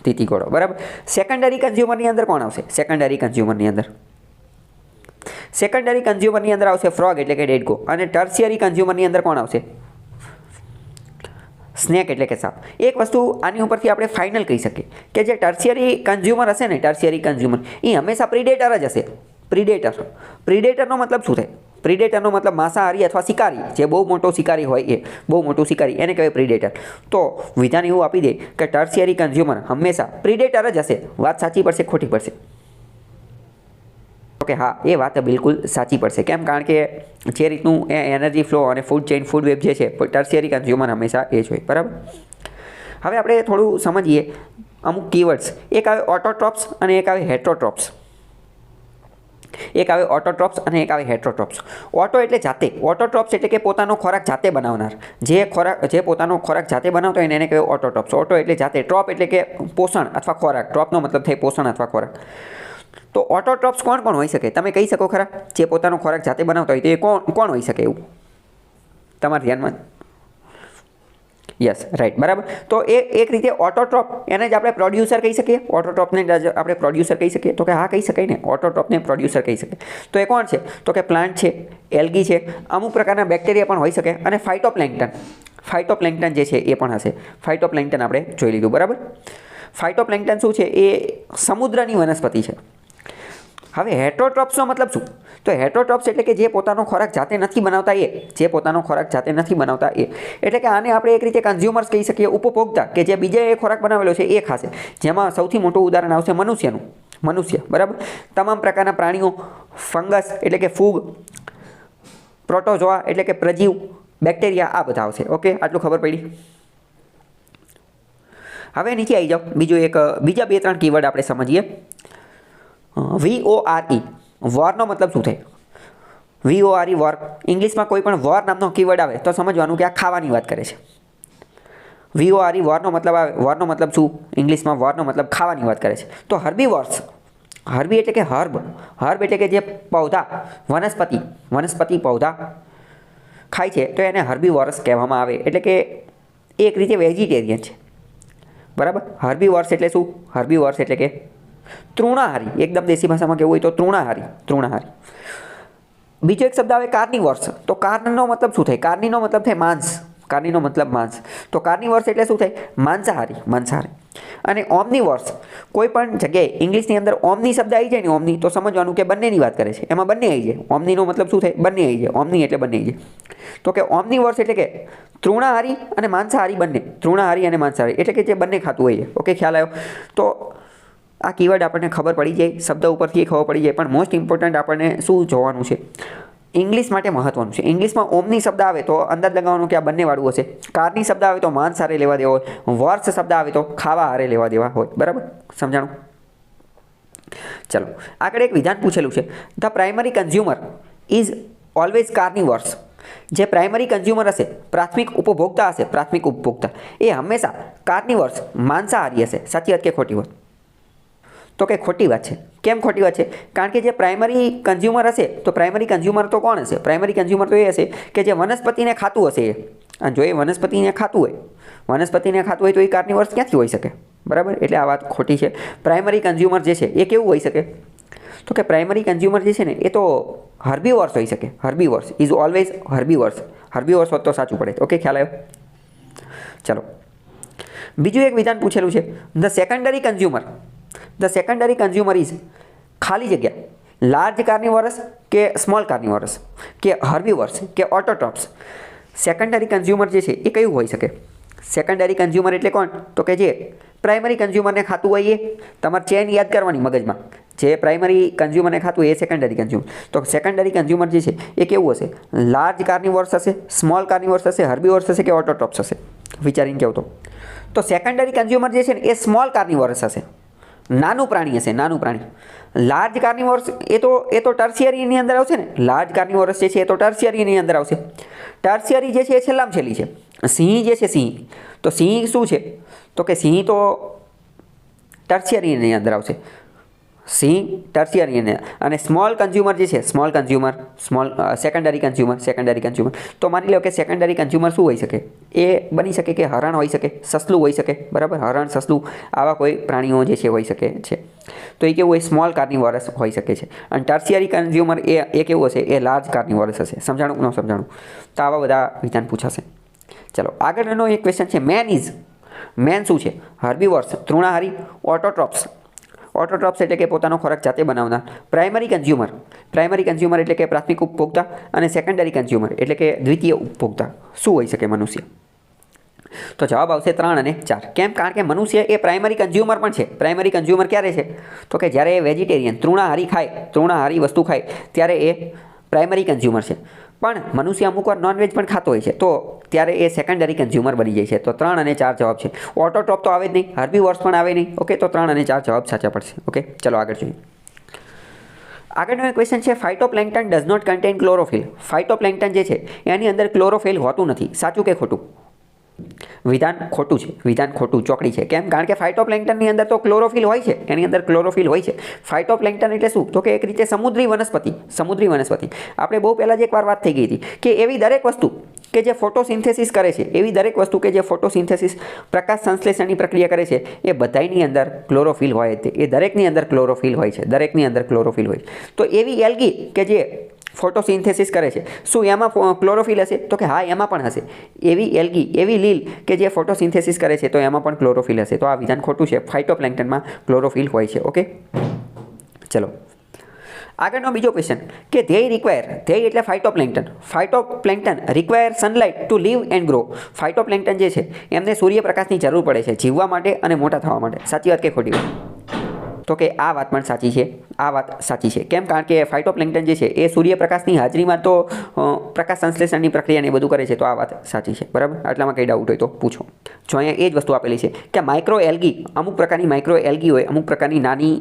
તીતીઘોડો. બરાબર. સેકન્ડરી કન્ઝ્યુમરની અંદર કોણ આવશે? સેકન્ડરી કન્ઝ્યુમરની અંદર આવશે ફ્રોગ એટલે કે ડેડકો. અને ટર્શિયરી કન્ઝ્યુમરની અંદર કોણ આવશે? સ્નેક એટલે કે સાપ. એક વસ્તુ આની ઉપરથી આપણે ફાઇનલ કહી શકીએ કે જે ટર્શિયરી કન્ઝ્યુમર હશે ને, ટર્શિયરી કન્ઝ્યુમર એ હંમેશા પ્રિડેટર જ હશે. પ્રિડેટરનો મતલબ શું થાય? પ્રિડેટરનો મતલબ માંસાહારી અથવા શિકારી, જે બહુ મોટો શિકારી હોય એ, બહુ મોટું શિકારી એને કહેવાય પ્રિડેટર. તો વિધાન એવું આપી દે કે ટર્શિયરી કન્ઝ્યુમર હંમેશા પ્રિડેટર જ હશે. વાત સાચી પડશે, ખોટી પડશે? ઓકે, હા, એ વાત બિલકુલ સાચી પડશે. કેમ? કારણ કે જે રીતનું એનર્જી ફ્લો અને ફૂડ ચેઇન, ફૂડ વેબ જે છે, ટર્શિયરી કન્ઝ્યુમર હંમેશા એ જ હોય. બરાબર. હવે આપણે થોડું સમજીએ અમુક કીવર્ડ્સ. એક આવે ઓટોટ્રોપ્સ અને એક આવે હેટરોટ્રોપ્સ. અને એક આવે હેટરોટ્રોપ્સ. ઓટો એટલે જાતે, ઓટોટ્રોપ્સ એટલે કે પોતાનો ખોરાક જાતે બનાવનાર. જે પોતાનો ખોરાક જાતે બનાવતો હોય એને કહેવાય ઓટોટ્રોપ્સ. ઓટો એટલે જાતે, ટ્રોપ એટલે કે પોષણ અથવા ખોરાક. ટ્રોપનો મતલબ થાય પોષણ અથવા ખોરાક. તો ઓટોટ્રોપ્સ કોણ કોણ હોઈ શકે? તમે કહી શકો ખરા? જે પોતાનો ખોરાક જાતે બનાવતા હોય તો એ કોણ હોઈ શકે એવું તમારા ધ્યાનમાં? Yes, right. બરાબર. તો એ એક રીતે ઓટોટ્રોપ, એને જ આપણે પ્રોડ્યુસર કહી શકીએ. ઓટોટ્રોપને જ આપણે પ્રોડ્યુસર કહી શકીએ. તો કે હા, કહી શકાય ને, ઓટોટ્રોપને પ્રોડ્યુસર કહી શકીએ. તો એ કોણ છે? તો કે પ્લાન્ટ છે, એલ્ગી છે, અમુક પ્રકારના બેક્ટેરિયા પણ હોઈ શકે અને ફાઇટોપ્લેન્કટન જે છે એ પણ હશે. ફાઇટોપ્લેન્કટન આપણે જોઈ લીધું. બરાબર. ફાઇટોપ્લેન્કટન શું છે? એ સમુદ્રની વનસ્પતિ છે. હવે હેટરોટ્રોપ્સનો મતલબ શું? તો હેટરોટ્રોપ્સ એટલે કે જે પોતાનો ખોરાક જાતે નથી બનાવતા એ. એટલે કે આને આપણે એક રીતે કન્ઝ્યુમર્સ કહી શકીએ, ઉપભોક્તા, કે જે બીજે એ ખોરાક બનાવેલો છે એ ખાશે. જેમાં સૌથી મોટું ઉદાહરણ આવશે મનુષ્ય. બરાબર. તમામ પ્રકારના પ્રાણીઓ, ફંગસ એટલે કે ફૂગ, પ્રોટોઝોઆ એટલે કે પ્રજીવ, બેક્ટેરિયા, આ બધા આવશે. ઓકે, આટલું ખબર પડી? હવે નીચે આવી જાઓ. બીજા 2-3 કીવર્ડ આપણે સમજીએ. VORE, વોરનો મતલબ શું થાય? VORE, war. ઇંગ્લિશમાં કોઈ પણ વોર નામનો કીવર્ડ આવે તો સમજવાનું કે આ ખાવાની વાત કરે છે. VORE, વોરનો મતલબ શું? ઇંગ્લિશમાં વોરનો મતલબ ખાવાની વાત કરે છે. તો હર્બીવોર્સ, હર્બી એટલે કે હર્બ એટલે કે જે પૌધા, વનસ્પતિ પૌધા ખાય છે તો એને હર્બીવોર્સ કહેવામાં આવે. એટલે કે એક રીતે વેજીટેરિયન છે. બરાબર. હર્બીવોર્સ એટલે શું? હર્બીવોર્સ એટલે કે તૃણાહારી. એકદમ દેશી ભાષામાં કેવું હોય તો તૃણાહારી. બીજો એક શબ્દ આવે કાર્નિવોર્સ. તો કાર્નનો મતલબ શું થાય? કાર્નીનો મતલબ થાય માંસ. તો કાર્નિવોર્સ એટલે શું થાય? માંસાહારી. અને ઓમનીવોર્સ, કોઈ પણ જગ્યાએ ઇંગ્લિશની અંદર ઓમની શબ્દ આવી જાય ને, ઓમની, તો સમજવાનું કે બંનેની વાત કરે છે. એમાં બંને આવી જાય. ઓમનીનો મતલબ શું થાય? બંને આવી જાય. ઓમની એટલે બંને આવી જાય. તો કે ઓમનીવોર્સ એટલે કે તૃણાહારી અને માંસાહારી બંને. એટલે કે જે બંને ખાતું હોય. ઓકે, ખ્યાલ આવ્યો? તો આ કીવર્ડ આપણને ખબર પડી જાય, શબ્દ ઉપરથી ખબર પડી જાય. પણ મોસ્ટ ઇમ્પોર્ટન્ટ આપણને શું જોવાનું છે? ઇંગ્લિશ માટે મહત્વનું છે. ઇંગ્લિશમાં ઓમની શબ્દ આવે તો અંદાજ લગાવવાનું કે આ બંનેવાળું હશે. કાર્ની શબ્દ આવે તો માંસ હારે લેવા દેવા હોય. વોર્સ શબ્દ આવે તો ખાવા હારે લેવા દેવા હોય. બરાબર, સમજાણું? ચલો, આગળ એક વિધાન પૂછેલું છે. The primary consumer is always carnivores. જે પ્રાઇમરી કન્ઝ્યુમર હશે, પ્રાથમિક ઉપભોક્તા, એ હંમેશા કાર્નિવોર્સ, માંસાહારી હશે. સાચી વાત કે ખોટી વાત? તો કે ખોટી વાત છે. કેમ ખોટી વાત છે? કારણ કે જે પ્રાઇમરી કન્ઝ્યુમર હશે તો પ્રાઇમરી કન્ઝ્યુમર તો કોણ હશે? પ્રાઇમરી કન્ઝ્યુમર તો એ હશે કે જે વનસ્પતિને ખાતું હશે એ. અને જો એ વનસ્પતિને ખાતું હોય તો એ કાર્નિવોર્સ ક્યાંથી હોઈ શકે? બરાબર. એટલે આ વાત ખોટી છે. પ્રાઇમરી કન્ઝ્યુમર જે છે એ કેવું હોઈ શકે? તો કે પ્રાઇમરી કન્ઝ્યુમર જે છે ને એ તો હર્બીવોર્સ હોઈ શકે. હર્બીવોર્સ ઇઝ ઓલવેઝ હર્બીવોર્સ હોત તો સાચું પડે. ઓકે, ખ્યાલ આવ્યો? ચલો, બીજું એક વિધાન પૂછેલું છે. ધ સેકન્ડરી કન્ઝ્યુમર ઇઝ ખાલી જગ્યા લાર્જ કાર્નિવોરસ કે સ્મોલ કાર્નિવોરસ કે હર્બીવોર્સ કે ઓટોટ્રોપ્સ. સેકન્ડરી કન્ઝ્યુમર જે છે એ કયું હોઈ શકે? સેકન્ડરી કન્ઝ્યુમર એટલે કોણ? તો કે જે પ્રાઇમરી કન્ઝ્યુમરને ખાતું હોય એ. તમારે ચેન યાદ કરવાની મગજમાં. જે પ્રાઇમરી કન્ઝ્યુમરને ખાતું હોય એ સેકન્ડરી કન્ઝ્યુમર. તો સેકન્ડરી કન્ઝ્યુમર જે છે એ કેવું હશે? લાર્જ કાર્નિવોર્સ હશે, સ્મોલ કાર્નિવોર્સ હશે, હર્બીવોર્સ હશે કે ઓટોટ્રોપ્સ હશે? વિચારીને કહો તો. તો સેકન્ડરી કન્ઝ્યુમર જે છે ને એ સ્મોલ કાર્નિવોરસ હશે, નાનું પ્રાણી હશે, નાનું પ્રાણી. લાર્જ કાર્નિવોરસ એ તો ટર્શિયરીની અંદર આવશે ને, લાર્જ કાર્નિવોરસ જે છે એ તો ટર્શિયરીની અંદર આવશે. ટર્શિયરી જે છે એ છેલ્લામાં છેલ્લી છે. સિંહ જે છે સિંહ, તો સિંહ શું છે તો કે સિંહ તો ટર્શિયરીની અંદર આવશે, સિંહ ટર્શિયરી. અને સ્મોલ કન્ઝ્યુમર જે છે, સેકન્ડરી કન્ઝ્યુમર. તો માની લો કે સેકન્ડરી કન્ઝ્યુમર શું હોઈ શકે? એ બની શકે કે હરણ હોઈ શકે, સસલું હોઈ શકે, બરાબર, હરણ, સસલું, આવા કોઈ પ્રાણીઓ જે છે હોઈ શકે છે. તો એ કેવું હોય? સ્મોલ કાર્નિવોરસ હોઈ શકે છે. અને ટર્શિયરી કન્ઝ્યુમર એ કેવું હશે? એ લાર્જ કાર્નિવોરસ હશે. સમજાણું ન સમજાણું? તો આવા બધા વિધાન પૂછાશે. ચલો આગળનો એક ક્વેશ્ચન છે, મેન શું છે? હર્બીવોર્સ, તૃણાહારી, ઓટોટ્રોપ્સ. ઓટોટ્રોપ્સ એટલે કે પોતાનો ખોરાક જાતે બનાવનાર. પ્રાઇમરી કન્ઝ્યુમર એટલે કે પ્રાથમિક ઉપભોક્તા. અને સેકન્ડરી કન્ઝ્યુમર એટલે કે દ્વિતીય ઉપભોક્તા. શું હોઈ શકે મનુષ્ય? તો જવાબ આવશે 3 અને 4. કેમ? કારણ કે મનુષ્ય એ પ્રાઇમરી કન્ઝ્યુમર પણ છે. પ્રાઇમરી કન્ઝ્યુમર ક્યારે છે? તો કે જ્યારે એ વેજીટેરિયન, તૃણાહારી વસ્તુ ખાય ત્યારે એ પ્રાઇમરી કન્ઝ્યુમર છે. પણ મનુષ્ય અમુક વાર નોનવેજ પણ ખાતો હોય છે, તો ત્યારે એ સેકન્ડરી કન્ઝ્યુમર બની જાય છે. તો 3 અને 4 જવાબ છે. ઓટોટ્રોપ તો આવે જ નહીં, હર્બીવોર્સ પણ આવે નહીં. ઓકે, તો 3 અને 4 જવાબ સાચા પડશે. ઓકે, ચલો આગળ જોઈએ. આગળનો એક ક્વેશ્ચન છે, ફાઇટોપ્લેન્કટન ડઝ નોટ કન્ટેન ક્લોરોફિલ. ફાઇટોપ્લેન્કટન જે છે એની અંદર ક્લોરોફિલ હોતું નથી. સાચું કે ખોટું? વિધાન ખોટું છે. વિધાન ખોટું, ચોકડી છે. કેમ? કારણ કે ફાઇટોપ્લેન્કટનની અંદર તો ક્લોરોફિલ હોય છે, એની અંદર ક્લોરોફિલ હોય છે. ફાઇટોપ્લેન્કટન એટલે શું? તો કે એક રીતે સમુદ્રી વનસ્પતિ. આપણે બહુ પહેલાં જ એકવાર વાત થઈ ગઈ હતી કે એવી દરેક વસ્તુ કે જે ફોટોસિન્થેસિસ કરે છે, પ્રકાશ સંશ્લેષણની પ્રક્રિયા કરે છે, એ બધાની અંદર ક્લોરોફિલ હોય છે. એ દરેકની અંદર ક્લોરોફિલ હોય છે. તો એવી એલ્ગી કે જે ફોટોસિન્થેસિસ કરે છે, શું એમાં ક્લોરોફિલ હશે? તો કે હા, એમાં પણ હશે. એવી એલ્ગી, એવી લીલ કે જે ફોટોસિન્થેસિસ કરે છે, તો એમાં પણ ક્લોરોફિલ હશે. તો આ વિધાન ખોટું છે. ફાઇટોપ્લેન્કટનમાં ક્લોરોફિલ હોય છે. ઓકે, ચલો આગળનો બીજો ક્વેશ્ચન કે ધ્યેય એટલે phytoplankton require sunlight to live and grow. Phytoplankton જે છે એમને સૂર્યપ્રકાશની જરૂર પડે છે જીવવા માટે અને મોટા થવા માટે. સાચી વાત કે ખોટી વાત? તો કે આ વાત પણ સાચી છે. આ વાત સાચી છે. કેમ? કારણ કે ફાઇટોપ્લેન્કટન જે છે એ સૂર્યપ્રકાશની હાજરીમાં તો પ્રકાશ સંશ્લેષણની પ્રક્રિયાને બધું કરે છે. તો આ વાત સાચી છે. બરાબર, આટલામાં કંઈ ડાઉટ હોય તો પૂછો. જો અહીંયા એ જ વસ્તુ આપેલી છે કે માઇક્રો એલ્ગી, અમુક પ્રકારની માઇક્રો એલ્ગી હોય, અમુક પ્રકારની નાની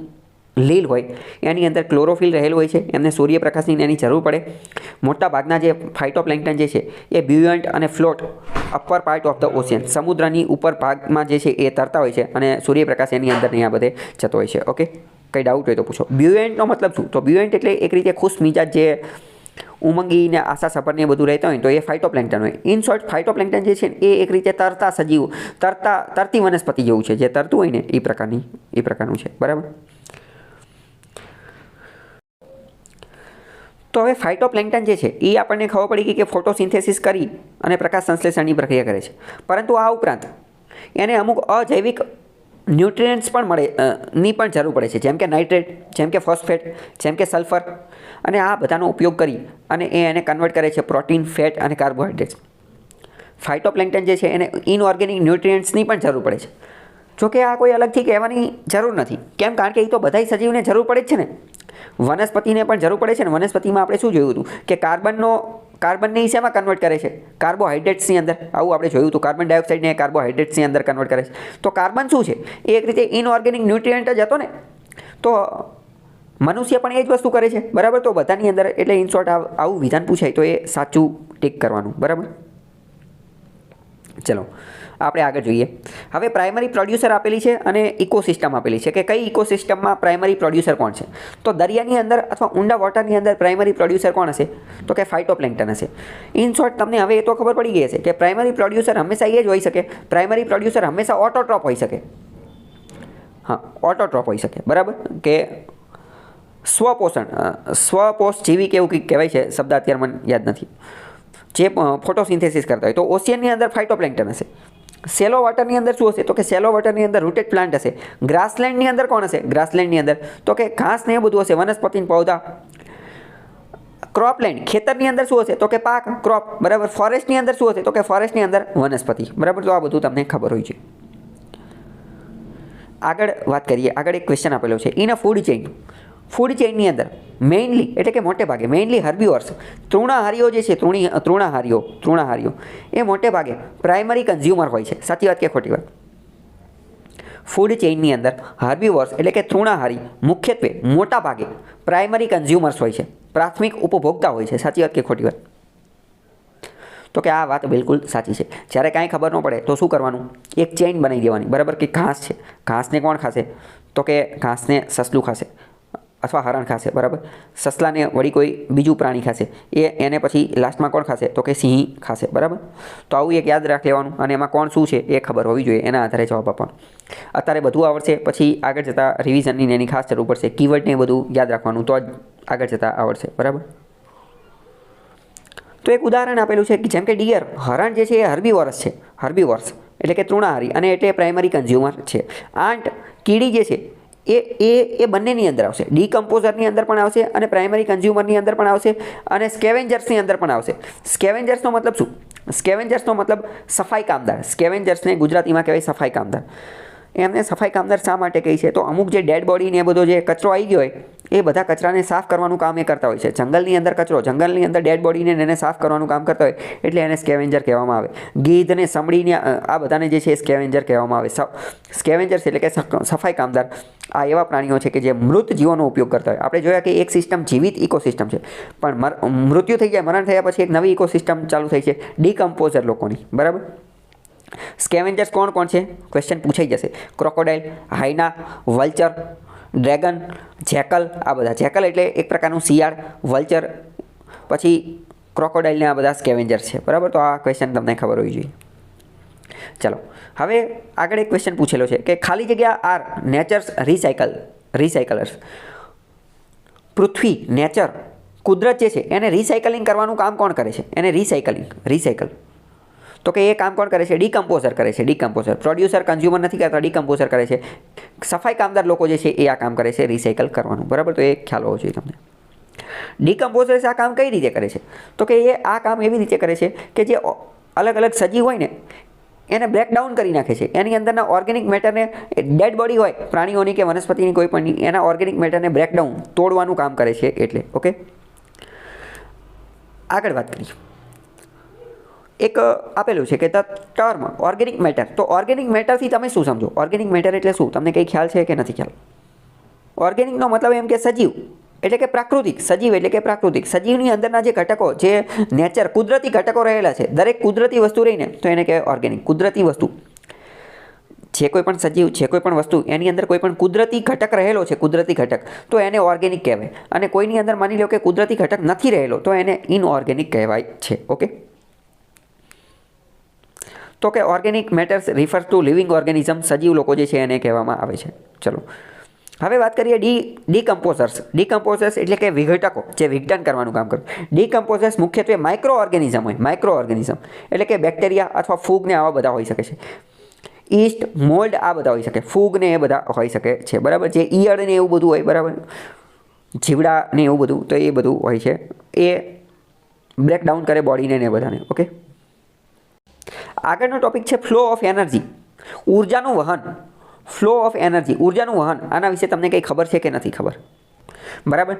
લીલ હોય, એની અંદર ક્લોરોફિલ રહેલું હોય છે. એમને સૂર્યપ્રકાશની એની જરૂર પડે. મોટા ભાગના જે ફાઇટોપ્લેન્કટન જે છે એ બ્યુયન્ટ અને float upper part of the ocean, સમુદ્રની ઉપર ભાગમાં જે છે એ તરતા હોય છે અને સૂર્યપ્રકાશ એની અંદર આ બધે જતો હોય છે. ઓકે, કંઈ ડાઉટ હોય તો પૂછો. બ્યુયન્ટનો મતલબ શું? તો બ્યુયન્ટ એટલે એક રીતે ખુશ મિજાજ, જે ઉમંગી ને આશા સફર ને બધું રહેતા હોય, તો એ ફાઇટોપ્લેન્કટન હોય. ઇન શોર્ટ, ફાઇટોપ્લેન્કટન જે છે એ એક રીતે તરતા સજીવ, તરતી વનસ્પતિ જેવું છે. જે તરતું હોય ને એ પ્રકારનું છે. બરાબર. તો હવે ફાઇટોપ્લેન્કટન જે છે એ આપણને ખબર પડી ગઈ કે ફોટોસિન્થેસિસ કરી અને પ્રકાશ સંશ્લેષણની પ્રક્રિયા કરે છે. પરંતુ આ ઉપરાંત એને અમુક અજૈવિક ન્યુટ્રિયન્ટ્સ ની પણ જરૂર પડે છે, જેમ કે નાઇટ્રેટ, જેમ કે ફોસ્ફેટ, જેમ કે સલ્ફર. અને આ બધાનો ઉપયોગ કરી અને એને કન્વર્ટ કરે છે પ્રોટીન, ફેટ અને કાર્બોહાઈડ્રેટ્સ. ફાઇટોપ્લેન્કટન જે છે એને ઇનઓર્ગેનિક ન્યુટ્રિયન્ટ્સની પણ જરૂર પડે છે. જોકે આ કોઈ અલગથી કહેવાની જરૂર નથી. કેમ? કારણ કે એ તો બધાય સજીવને જરૂર પડે જ છે ને. વનસ્પતિને પણ જરૂર પડે છે ને. વનસ્પતિમાં આપણે શું જોયું હતું કે કાર્બનને શેમાં કન્વર્ટ કરે છે? કાર્બોહાઈડ્રેટ્સની અંદર. આવું આપણે જોયું હતું. કાર્બન ડાયોક્સાઇડને કાર્બોહાઈડ્રેટ્સની અંદર કન્વર્ટ કરે છે. તો કાર્બન શું છે? એ એક રીતે ઇનઓર્ગેનિક ન્યુટ્રિયન્ટ જ હતો ને. તો મનુષ્ય પણ એ જ વસ્તુ કરે છે. બરાબર. તો બધાની અંદર, એટલે ઇન શોર્ટ આવું વિધાન પૂછાય તો એ સાચું ટીક કરવાનું. બરાબર. ચલો આપણે આગળ જોઈએ. હવે પ્રાઇમરી પ્રોડ્યુસર આપેલી છે અને ઇકોસિસ્ટમ આપેલી છે કે કઈ ઇકોસિસ્ટમમાં પ્રાઇમરી પ્રોડ્યુસર કોણ છે. તો દરિયાની અંદર અથવા ઊંડા વોટરની અંદર પ્રાઇમરી પ્રોડ્યુસર કોણ હશે? તો કે ફાઇટોપ્લેન્કટન હશે. ઇન શોર્ટ તમને હવે એ તો ખબર પડી ગઈ હશે કે પ્રાઇમરી પ્રોડ્યુસર હંમેશા એ જ હોઈ શકે. પ્રાઇમરી પ્રોડ્યુસર હંમેશા ઓટોટ્રોપ હોઈ શકે. હા, ઓટોટ્રોપ હોઈ શકે. બરાબર. કે સ્વપોષજીવી કે એવું કંઈક કહેવાય છે, શબ્દ અત્યારે મને યાદ નથી, જે ફોટોસિન્થેસિસ કરતા હોય. તો ઓશિયનની અંદર ફાઇટોપ્લેન્કટન હશે. સેલો વોટરની અંદર શું હશે? તો કે સેલો વોટરની અંદર રૂટેડ પ્લાન્ટ હશે. ગ્રાસલેન્ડની અંદર કોણ હશે? ગ્રાસલેન્ડની અંદર તો કે ઘાસ ને એ બધું હશે, વનસ્પતિ પૌધા. ક્રોપલેન્ડ, ખેતરની અંદર શું હશે? તો કે પાક, ક્રોપ. બરાબર. ફોરેસ્ટની અંદર શું હશે? તો કે ફોરેસ્ટની અંદર વનસ્પતિ. બરાબર. તો આ બધું તમને ખબર હોય છે. આગળ વાત કરીએ. આગળ એક ક્વેશ્ચન આપેલો છે. ઇન અ ફૂડ ચેઇનની અંદર મેઇનલી, એટલે કે મોટે ભાગે મેઇનલી હર્બીવોર્સ, તૃણાહારીઓ જે છે, તૃણાહારીઓ એ મોટે ભાગે પ્રાઇમરી કન્ઝ્યુમર હોય છે. સાચી વાત કે ખોટી વાત? ફૂડ ચેઇનની અંદર હર્બીવોર્સ એટલે કે તૃણાહારી મુખ્યત્વે મોટા ભાગે પ્રાઇમરી કન્ઝ્યુમર્સ હોય છે, પ્રાથમિક ઉપભોક્તા હોય છે. સાચી વાત કે ખોટી વાત? તો કે આ વાત બિલકુલ સાચી છે. જ્યારે કાંઈ ખબર ન પડે તો શું કરવાનું? એક ચેઇન બનાવી દેવાની, બરાબર? કે ઘાસ છે, ઘાસને કોણ ખાશે? તો કે ઘાસને સસલું ખાશે અથવા હરણ ખાશે, બરાબર? સસલાને વળી કોઈ બીજું પ્રાણી ખાશે, એને પછી લાસ્ટમાં કોણ ખાશે? તો કે સિંહ ખાશે, બરાબર? તો આવું એક યાદ રાખી લેવાનું અને એમાં કોણ શું છે એ ખબર હોવી જોઈએ, એના આધારે જવાબ આપવાનો. અત્યારે બધું આવડશે, પછી આગળ જતાં રિવિઝનની એની ખાસ જરૂર પડશે. કીવર્ડને બધું યાદ રાખવાનું તો જ આગળ જતાં આવડશે, બરાબર? તો એક ઉદાહરણ આપેલું છે કે જેમ કે ડિયર, હરણ જે છે એ હર્બીવોરસ છે, હર્બીવોરસ એટલે કે તૃણાહારી અને એટલે પ્રાઇમરી કન્ઝ્યુમર છે. આંટ, કીડી જે છે એ બંનેની અંદર આવશે. ડીકમ્પોઝરની અંદર પણ આવશે અને પ્રાઇમરી કન્ઝ્યુમરની અંદર પણ આવશે અને સ્કેવેન્જર્સની અંદર પણ આવશે. સ્કેવેન્જર્સનો મતલબ શું? સ્કેવેન્જર્સનો મતલબ સફાઈ કામદાર. સ્કેવેન્જર્સને ગુજરાતીમાં કહેવાય સફાઈ કામદાર. એમને સફાઈ કામદાર શા માટે કહે છે? તો અમુક જે ડેડ બોડીને એ બધો જે કચરો આવી ગયો હોય એ બધા કચરાને સાફ કરવાનું કામ એ કરતા હોય છે. જંગલની અંદર કચરો, જંગલની અંદર ડેડ બોડીને એને સાફ કરવાનું કામ કરતા હોય એટલે એને સ્કેવેન્જર કહેવામાં આવે. ગીધને, સમડીને આ બધાને જે છે એ સ્કેવેન્જર કહેવામાં આવે. સ્કેવેન્જર્સ એટલે કે સફાઈ કામદાર આ એવા પ્રાણીઓ છે કે જે મૃત જીવોનો ઉપયોગ કરતા હોય. આપણે જોયા કે એક સિસ્ટમ જીવિત ઇકોસિસ્ટમ છે, પણ મૃત્યુ થઈ જાય, મરણ થયા પછી એક નવી ઇકોસિસ્ટમ ચાલુ થઈ છે ડીકમ્પોઝર લોકોની, બરાબર? સ્કેવેન્જર્સ કોણ કોણ છે? ક્વેશ્ચન પૂછાઈ જશે. ક્રોકોડાઇલ, હાઇના, વલ્ચર, ડ્રેગન, જેકલ, આ બધા. જેકલ એટલે એક પ્રકારનું શિયાળ, વલ્ચર, પછી ક્રોકોડાઇલને આ બધા સ્કેવેન્જર્સ છે, બરાબર? તો આ ક્વેશ્ચન તમને ખબર હોવી જોઈએ. ચલો હવે આગળ એક ક્વેશ્ચન પૂછેલો છે કે ખાલી જગ્યા આર નેચર્સ રિસાયકલર્સ. પૃથ્વી, નેચર, કુદરત જે છે એને રિસાયકલિંગ કરવાનું કામ કોણ કરે છે? એને રિસાયકલ. તો કે એ કામ કોણ કરે છે? ડીકમ્પોઝર કરે છે. ડીકમ્પોઝર. પ્રોડ્યુસર, કન્ઝ્યુમર નથી કરતા, ડીકમ્પોઝર કરે છે. સફાઈ કામદાર લોકો જે છે એ આ કામ કરે છે રિસાયકલ કરવાનું, બરાબર? તો એ ખ્યાલ હોવો જોઈએ તમને. ડીકમ્પોઝર્સ આ કામ કઈ રીતે કરે છે? તો કે એ આ કામ એવી રીતે કરે છે કે જે અલગ અલગ સજીવ હોય ને એને બ્રેકડાઉન કરી નાખે છે. એની અંદરના ઓર્ગેનિક મેટરને, ડેડ બોડી હોય પ્રાણીઓની કે વનસ્પતિની કોઈ પણ, એના ઓર્ગેનિક મેટરને બ્રેકડાઉન, તોડવાનું કામ કરે છે એટલે. ઓકે, આગળ વાત કરીએ. એક આપેલું છે કે ધ ટર્મ ઓર્ગેનિક મેટર. તો ઓર્ગેનિક મેટરથી તમે શું સમજો? ઓર્ગેનિક મેટર એટલે શું? તમને કંઈ ખ્યાલ છે કે નથી ખ્યાલ? ઓર્ગેનિકનો મતલબ એમ કે સજીવ એટલે કે પ્રાકૃતિક. સજીવ એટલે કે પ્રાકૃતિક. સજીવની અંદરના જે ઘટકો, જે નેચર, કુદરતી ઘટકો રહેલા છે, દરેક કુદરતી વસ્તુ રહીને તો એને કહેવાય ઓર્ગેનિક. કુદરતી વસ્તુ, જે કોઈ પણ સજીવ, જે કોઈ પણ વસ્તુ, એની અંદર કોઈ પણ કુદરતી ઘટક રહેલો છે, કુદરતી ઘટક, તો એને ઓર્ગેનિક કહેવાય. અને કોઈની અંદર માની લો કે કુદરતી ઘટક નથી રહેલો તો એને ઇનઓર્ગેનિક કહેવાય છે. ઓકે, તો કે organic matters refers two living organism. સજીવ લોકો જે છે એને કહેવામાં આવે છે. ચલો હવે વાત કરીએ ડીકમ્પોઝર્સ. ડીકમ્પોઝર્સ એટલે કે વિઘટકો, જે વિઘટન કરવાનું કામ કરે. ડીકમ્પોઝર્સ મુખ્યત્વે માઇક્રો ઓર્ગેનિઝમ હોય. માઇક્રો ઓર્ગેનિઝમ એટલે કે બેક્ટેરિયા અથવા ફૂગ ને આવા બધા હોઈ શકે છે. ઈસ્ટ, મોલ્ડ આ બધા હોઈ શકે. ફૂગ ને એ બધા હોઈ શકે છે, બરાબર? જે ઈયળ ને એવું બધું હોય, બરાબર? જીવડા ને એવું બધું, તો એ બધું હોય છે. એ બ્રેકડાઉન કરે બોડીને ને બધાને. ઓકે, આગળનો ટોપિક છે ફ્લો ઓફ એનર્જી. ઉર્જાનું વહન. ફ્લો ઓફ એનર્જી, ઉર્જાનું વહન. આના વિશે તમને કંઈ ખબર છે કે નથી ખબર? બરાબર.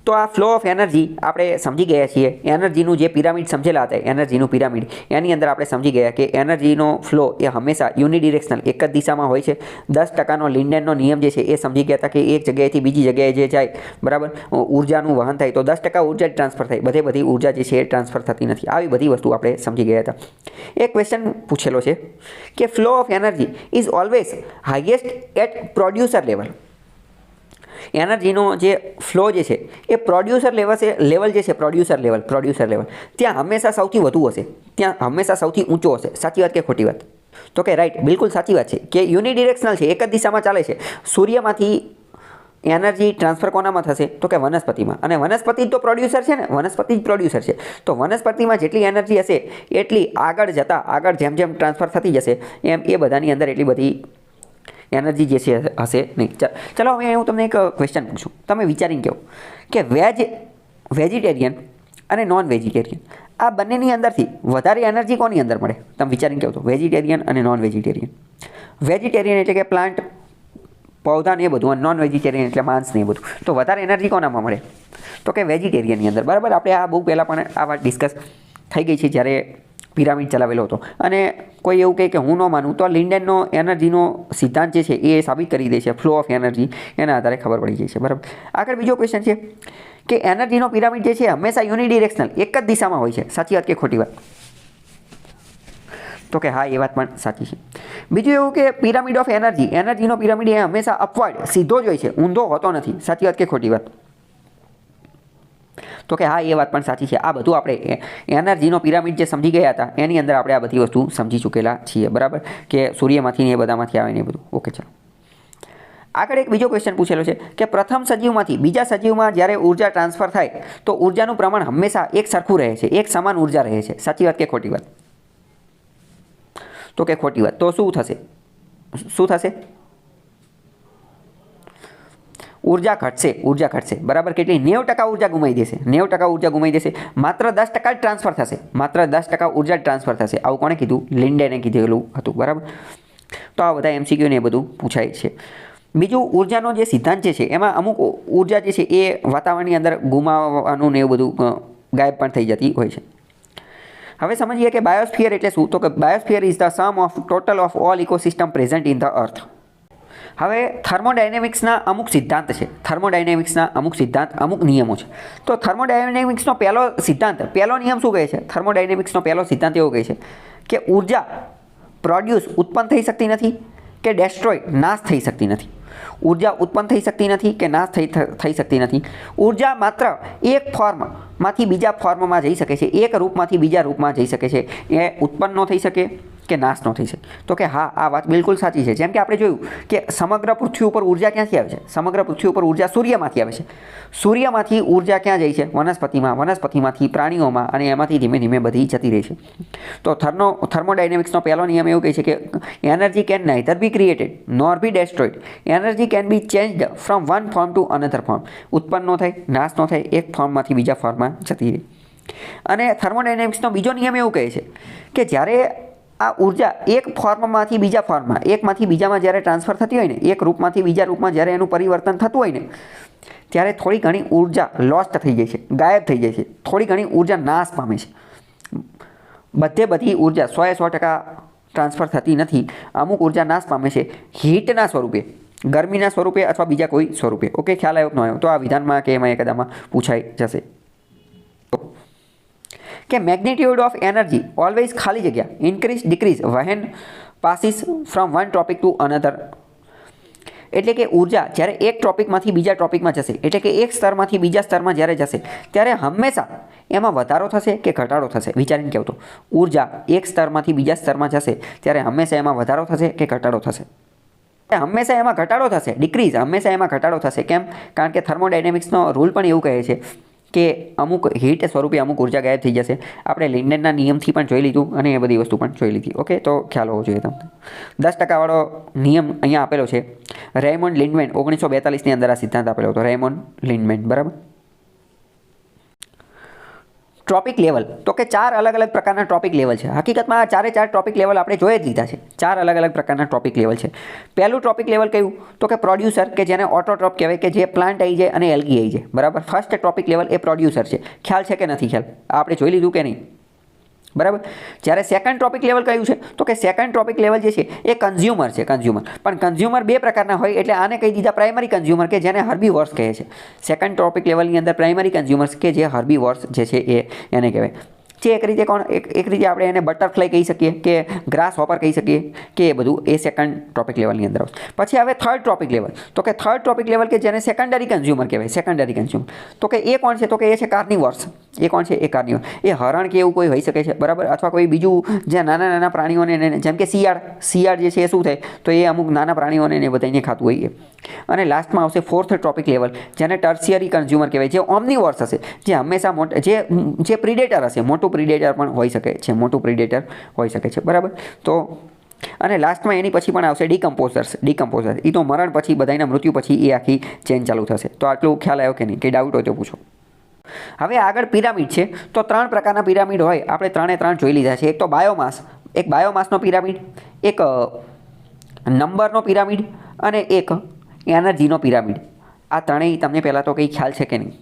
તો આ ફ્લો ઓફ એનર્જી આપણે સમજી ગયા છીએ. એનર્જીનું જે પિરામિડ સમજેલા હતા, એનર્જીનું પિરામિડ, એની અંદર આપણે સમજી ગયા કે એનર્જીનો ફ્લો એ હંમેશા યુનિડિરેક્શનલ, એક જ દિશામાં હોય છે. 10%નો લિન્ડેનનો નિયમ જે છે એ સમજી ગયા હતા કે એક જગ્યાએથી બીજી જગ્યાએ જે જાય, બરાબર, ઉર્જાનું વહન થાય તો 10% ઉર્જા ટ્રાન્સફર થાય. બધી ઉર્જા જે છે એ ટ્રાન્સફર થતી નથી. આવી બધી વસ્તુ આપણે સમજી ગયા હતા. એક ક્વેશ્ચન પૂછેલો છે કે flow of energy is always highest at producer level. એનર્જીનો જે ફ્લો જે છે એ પ્રોડ્યુસર લેવલ જે છે, પ્રોડ્યુસર લેવલ ત્યાં હંમેશા સૌથી વધુ હશે, ત્યાં હંમેશા સૌથી ઊંચો હશે. સાચી વાત કે ખોટી વાત? તો કે રાઈટ, બિલકુલ સાચી વાત છે કે યુનિડિરેક્શનલ છે, એક જ દિશામાં ચાલે છે. સૂર્યમાંથી એનર્જી ટ્રાન્સફર કોનામાં થશે? તો કે વનસ્પતિમાં. અને વનસ્પતિ જ તો પ્રોડ્યુસર છે ને, વનસ્પતિ જ પ્રોડ્યુસર છે. તો વનસ્પતિમાં જેટલી એનર્જી હશે એટલી આગળ જેમ જેમ ટ્રાન્સફર થતી જશે એમ એ બધાની અંદર એટલી બધી એનર્જી જે છે હશે નહીં. ચલો હવે હું તમને એક ક્વેશ્ચન પૂછું, તમે વિચારીને કહો કે વેજીટેરિયન અને નોન વેજીટેરિયન આ બંનેની અંદરથી વધારે એનર્જી કોની અંદર મળે? તમે વિચારીને કહો તો. વેજીટેરિયન અને નોન વેજીટેરિયન. વેજીટેરિયન એટલે કે પ્લાન્ટ, પૌધા ને એ બધું, અને નોન વેજીટેરિયન એટલે માંસ ને એ બધું. તો વધારે એનર્જી કોનામાં મળે? તો કે વેજીટેરિયનની અંદર, બરાબર? આપણે આ બહુ પહેલાં પણ આ વાત ડિસ્કસ થઈ ગઈ છે જ્યારે પિરામિડ ચલાવેલો હતો. અને કોઈ એવું કહે કે હું ન માનું તો લિન્ડેનનો એનર્જીનો સિદ્ધાંત જે છે એ સાબિત કરી દે છે. ફ્લો ઓફ એનર્જી એના આધારે ખબર પડી જાય છે. બરાબર. આગળ બીજો ક્વેશ્ચન છે કે એનર્જીનો પિરામિડ જે છે હંમેશા યુનિડિરેક્શનલ એક જ દિશામાં હોય છે. સાચી વાત કે ખોટી વાત? તો કે હા, એ વાત પણ સાચી છે. બીજું એવું કે પિરામિડ ઓફ એનર્જીનો પિરામિડ એ હંમેશા અપવર્ડ સીધો જ હોય છે, ઊંધો હોતો નથી. સાચી વાત કે ખોટી વાત? તો કે હા, એ વાત પણ સાચી છે. આ બધું આપણે એનર્જીનો પિરામિડ જે સમજી ગયા હતા એની અંદર આપણે આ બધી વસ્તુ સમજી ચૂકેલા છીએ. બરાબર, કે સૂર્યમાંથી ને એ બધામાંથી આવે ને એ બધું. ઓકે, ચાલો આગળ એક બીજો ક્વેશ્ચન પૂછેલો છે કે પ્રથમ સજીવમાંથી બીજા સજીવમાં જ્યારે ઉર્જા ટ્રાન્સફર થાય તો ઉર્જાનું પ્રમાણ હંમેશા એક સરખું રહે છે, એક સમાન ઉર્જા રહે છે. સાચી વાત કે ખોટી વાત? તો કે ખોટી વાત. તો શું થશે? શું થશે? ઉર્જા ઘટશે. બરાબર. કેટલી? 90% ઉર્જા ગુમાવી દેશે. 90% ઉર્જા ગુમાવી દેશે. માત્ર 10% જ ટ્રાન્સફર થશે. માત્ર 10% ઉર્જા ટ્રાન્સફર થશે. આવું કોણે કીધું? લિન્ડેને કીધેલું હતું. બરાબર. તો આ બધા MCQ ને એ બધું પૂછાય છે. બીજું, ઉર્જાનો જે સિદ્ધાંત છે એમાં અમુક ઉર્જા જે છે એ વાતાવરણની અંદર ગુમાવવાનું ને એવું બધું ગાયબ પણ થઈ જતી હોય છે. હવે સમજીએ કે બાયોસ્ફિયર એટલે શું? તો કે biosphere is the sum of total of all ecosystem present in the earth. હવે થર્મોડાયનેમિક્સના અમુક સિદ્ધાંત છે. અમુક નિયમો છે. તો થર્મોડાયનેમિક્સનો પહેલો નિયમ શું કહે છે? થર્મોડાયનેમિક્સનો પહેલો સિદ્ધાંત એવો કહે છે કે ઉર્જા પ્રોડ્યુસ ઉત્પન્ન થઈ શકતી નથી કે ડેસ્ટ્રોય નાશ થઈ શકતી નથી. ઉર્જા ઉત્પન્ન થઈ શકતી નથી કે નાશ થઈ શકતી નથી. ઉર્જા માત્ર એક ફોર્મમાંથી બીજા ફોર્મમાં જઈ શકે છે, એક રૂપમાંથી બીજા રૂપમાં જઈ શકે છે. એ ઉત્પન્ન ન થઈ શકે કે નાશ ન થઈ શકે. તો કે હા, આ વાત બિલકુલ સાચી છે. જેમ કે આપણે જોયું કે સમગ્ર પૃથ્વી ઉપર ઉર્જા ક્યાંથી આવે છે? સમગ્ર પૃથ્વી ઉપર ઉર્જા સૂર્યમાંથી આવે છે. સૂર્યમાંથી ઉર્જા ક્યાં જાય છે? વનસ્પતિમાં, વનસ્પતિમાંથી પ્રાણીઓમાં, અને એમાંથી ધીમે ધીમે બધી જતી રહે છે. તો થર્મોડાયનેમિક્સનો પહેલો નિયમ એવું કહે છે કે energy can neither be created nor be destroyed. Energy can be changed from one form to another form. ઉત્પન્ન ન થાય, નાશ ન થાય, એક ફોર્મમાંથી બીજા ફોર્મમાં જતી રહે. અને થર્મોડાયનેમિક્સનો બીજો નિયમ એવું કહે છે કે જ્યારે આ ઉર્જા એક ફોર્મમાંથી બીજા ફોર્મમાં, એકમાંથી બીજામાં જ્યારે ટ્રાન્સફર થતી હોય ને, એક રૂપમાંથી બીજા રૂપમાં જ્યારે એનું પરિવર્તન થતું હોય ને, ત્યારે થોડી ઘણી ઉર્જા લોસ્ટ થઈ જાય છે, ગાયબ થઈ જાય છે. થોડી ઘણી ઉર્જા નાશ પામે છે. બધી ઉર્જા 100% ટ્રાન્સફર થતી નથી. અમુક ઉર્જા નાશ પામે છે હીટના સ્વરૂપે, ગરમીના સ્વરૂપે અથવા બીજા કોઈ સ્વરૂપે. ઓકે, ખ્યાલ આવ્યો કે ન આવ્યો? તો આ વિધાનમાં કે એમાં એકદામાં પૂછાઈ જશે કે મેગ્નિટ્યુડ ઓફ એનર્જી ઓલવેઝ ખાલી જગ્યા increase decrease when passes from one topic to another. એટલે કે ઉર્જા જ્યારે એક ટોપિકમાંથી બીજા ટોપિકમાં જશે, એટલે કે એક સ્તરમાંથી બીજા સ્તરમાં જ્યારે જશે, ત્યારે હંમેશા એમાં વધારો થશે કે ઘટાડો થશે? વિચારીને કહેતો. ઉર્જા એક સ્તરમાંથી બીજા સ્તરમાં જશે ત્યારે હંમેશા એમાં વધારો થશે કે ઘટાડો થશે? હંમેશા એમાં ઘટાડો થશે. ડિક્રીઝ, હંમેશા એમાં ઘટાડો થશે. કેમ? કારણ કે થર્મોડાયનેમિક્સનો રૂલ પણ એવું કહે છે કે અમુક હીટ સ્વરૂપે અમુક ઉર્જા ગાયબ થઈ જશે. આપણે લિન્ડેનના નિયમથી પણ જોઈ લીધું અને એ બધી વસ્તુ પણ જોઈ લીધી. ઓકે, તો ખ્યાલ હોવો જોઈએ તમને. 10% વાળો નિયમ અહીંયા આપેલો છે. રેયમોન્ડ લિન્ડમેન 1942ની અંદર આ સિદ્ધાંત આપેલો હતો. રેયમોન્ડ લિન્ડમેન. બરાબર. Tropic level. તો કે 4 અલગ અલગ પ્રકારના ટ્રોપિક લેવલ છે. હકીકતમાં આ 4 ટ્રોપિક લેવલ આપણે જોઈ જ લીધા છે. 4 અલગ અલગ પ્રકારના ટ્રોપિક લેવલ છે. પહેલું ટ્રોપિક લેવલ કયું? તો કે પ્રોડ્યુસર, કે જેને ઓટોટ્રોપ કહેવાય, કે જે પ્લાન્ટ આવી જાય અને એલ્ગી આવી જાય. બરાબર. ફર્સ્ટ ટ્રોપિક લેવલ એ પ્રોડ્યુસર છે. ખ્યાલ છે કે નથી ખ્યાલ? આપણે જોઈ લીધું કે નહીં? બરાબર. જ્યારે સેકન્ડ ટ્રોપિક લેવલ કયું છે? તો કે સેકન્ડ ટ્રોપિક લેવલ જે છે એ કન્ઝ્યુમર છે. પણ કન્ઝ્યુમર 2 પ્રકારના હોય, એટલે આને કહી દીધા પ્રાઇમરી કન્ઝ્યુમર, કે જેને હર્બીવોર્સ કહે છે. સેકન્ડ ટ્રોપિક લેવલની અંદર પ્રાઇમરી કન્ઝ્યુમર્સ કે જે હર્બીવોર્સ જે છે એને કહેવાય. જે એક રીતે આપણે એને બટરફ્લાય કહી શકીએ, કે ગ્રાસ હોપર કહી શકીએ, કે એ બધું એ સેકન્ડ ટ્રોપિક લેવલની અંદર આવશે. પછી આવે થર્ડ ટ્રોપિક લેવલ. તો કે થર્ડ ટ્રોપિક લેવલ કે જેને સેકન્ડરી કન્ઝ્યુમર કહેવાય. સેકન્ડરી કન્ઝ્યુમર તો કે એ કોણ છે? તો કે એ છે કાર્નિવોર્સ. એ કોણ છે? એ કાર્નિવોર. એ હરણ કે એવું કોઈ હોઈ શકે છે. બરાબર. અથવા કોઈ બીજું જે નાના પ્રાણીઓને, જેમ કે શિયાળ જે છે એ શું થાય? તો એ અમુક નાના પ્રાણીઓને ને બધાને ખાતું હોય. અને લાસ્ટમાં આવશે ફોર્થ ટ્રોપિક લેવલ, જેને ટર્શિયરી કન્ઝ્યુમર કહેવાય, જે ઓમ્નિવોર્સ હશે, જે હંમેશા જે પ્રિડેટર હશે. મોટું પ્રિડેટર પણ હોઈ શકે છે. બરાબર. તો અને લાસ્ટમાં એની પછી પણ આવશે ડિકમ્પોઝર. એ તો મરણ પછી, બધાના મૃત્યુ પછી એ આખી ચેન ચાલુ થશે. તો આટલું ખ્યાલ આવ્યો કે નહીં? કંઈ ડાઉટ હોય તો પૂછો. હવે આગળ પિરામિડ છે. તો 3 પ્રકારના પિરામિડ હોય. આપણે 3 જોઈ લીધા છે. એક બાયોમાસનો પિરામિડ, એક નંબરનો પિરામિડ અને એક એનર્જીનો પિરામિડ. આ ત્રણેય તમને પહેલાં તો કંઈ ખ્યાલ છે કે નહીં?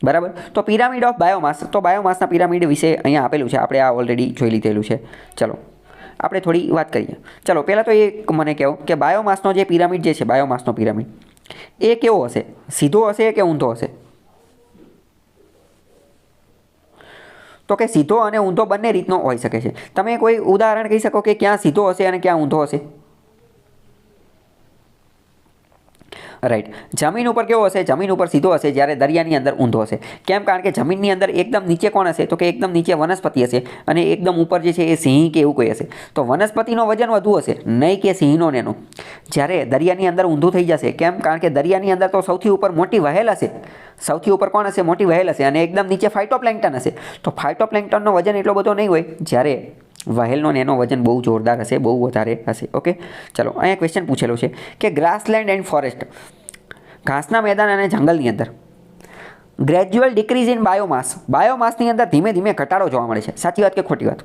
બરાબર. તો પિરામિડ ઓફ બાયોમાસ, તો બાયોમાસના પિરામિડ વિશે અહીંયા આપેલું છે, આપણે આ ઓલરેડી જોઈ લીધેલું છે. ચલો આપણે થોડી વાત કરીએ. ચલો પહેલાં તો એ મને કહો કે બાયોમાસનો જે પિરામિડ જે છે, બાયોમાસનો પિરામિડ એ કેવો હશે? સીધો હશે કે ઊંધો હશે? તો કે સીધો અને ઊંધો બંને રીતનો હોઈ શકે છે. તમે કોઈ ઉદાહરણ કહી શકો કે ક્યાં સીધો હશે અને ક્યાં ઊંધો હશે? રાઈટ. જમીન ઉપર કેવો હશે? જમીન ઉપર સીધો હશે, જ્યારે દરિયાની અંદર ઊંધો હશે. કેમ? કારણ કે જમીનની અંદર એકદમ નીચે કોણ હશે? તો કે એકદમ નીચે વનસ્પતિ હશે અને એકદમ ઉપર જે છે એ સિંહ કે એવું કોઈ હશે. તો વનસ્પતિનો વજન વધુ હશે, નહીં કે સિંહનો ને એનો. જ્યારે દરિયાની અંદર ઊંધું થઈ જશે. કેમ? કારણ કે દરિયાની અંદર તો સૌથી ઉપર મોટી વહેલ હશે. સૌથી ઉપર કોણ હશે? મોટી વહેલ હશે અને એકદમ નીચે ફાઇટોપ્લેન્કટન હશે. તો ફાઇટોપ્લેન્કટનનો વજન એટલો બધો નહીં હોય, જ્યારે વહેલનો ને એનો વજન બહુ જોરદાર હશે, બહુ વધારે હશે. ઓકે, ચલો અહીંયા ક્વેશ્ચન પૂછેલો છે કે ગ્રાસલેન્ડ એન્ડ ફોરેસ્ટ, ઘાસના મેદાન અને જંગલની અંદર ગ્રેજ્યુઅલ ડિક્રીઝ ઇન બાયોમાસ, બાયોમાસની અંદર ધીમે ધીમે ઘટાડો જોવા મળે છે. સાચી વાત કે ખોટી વાત?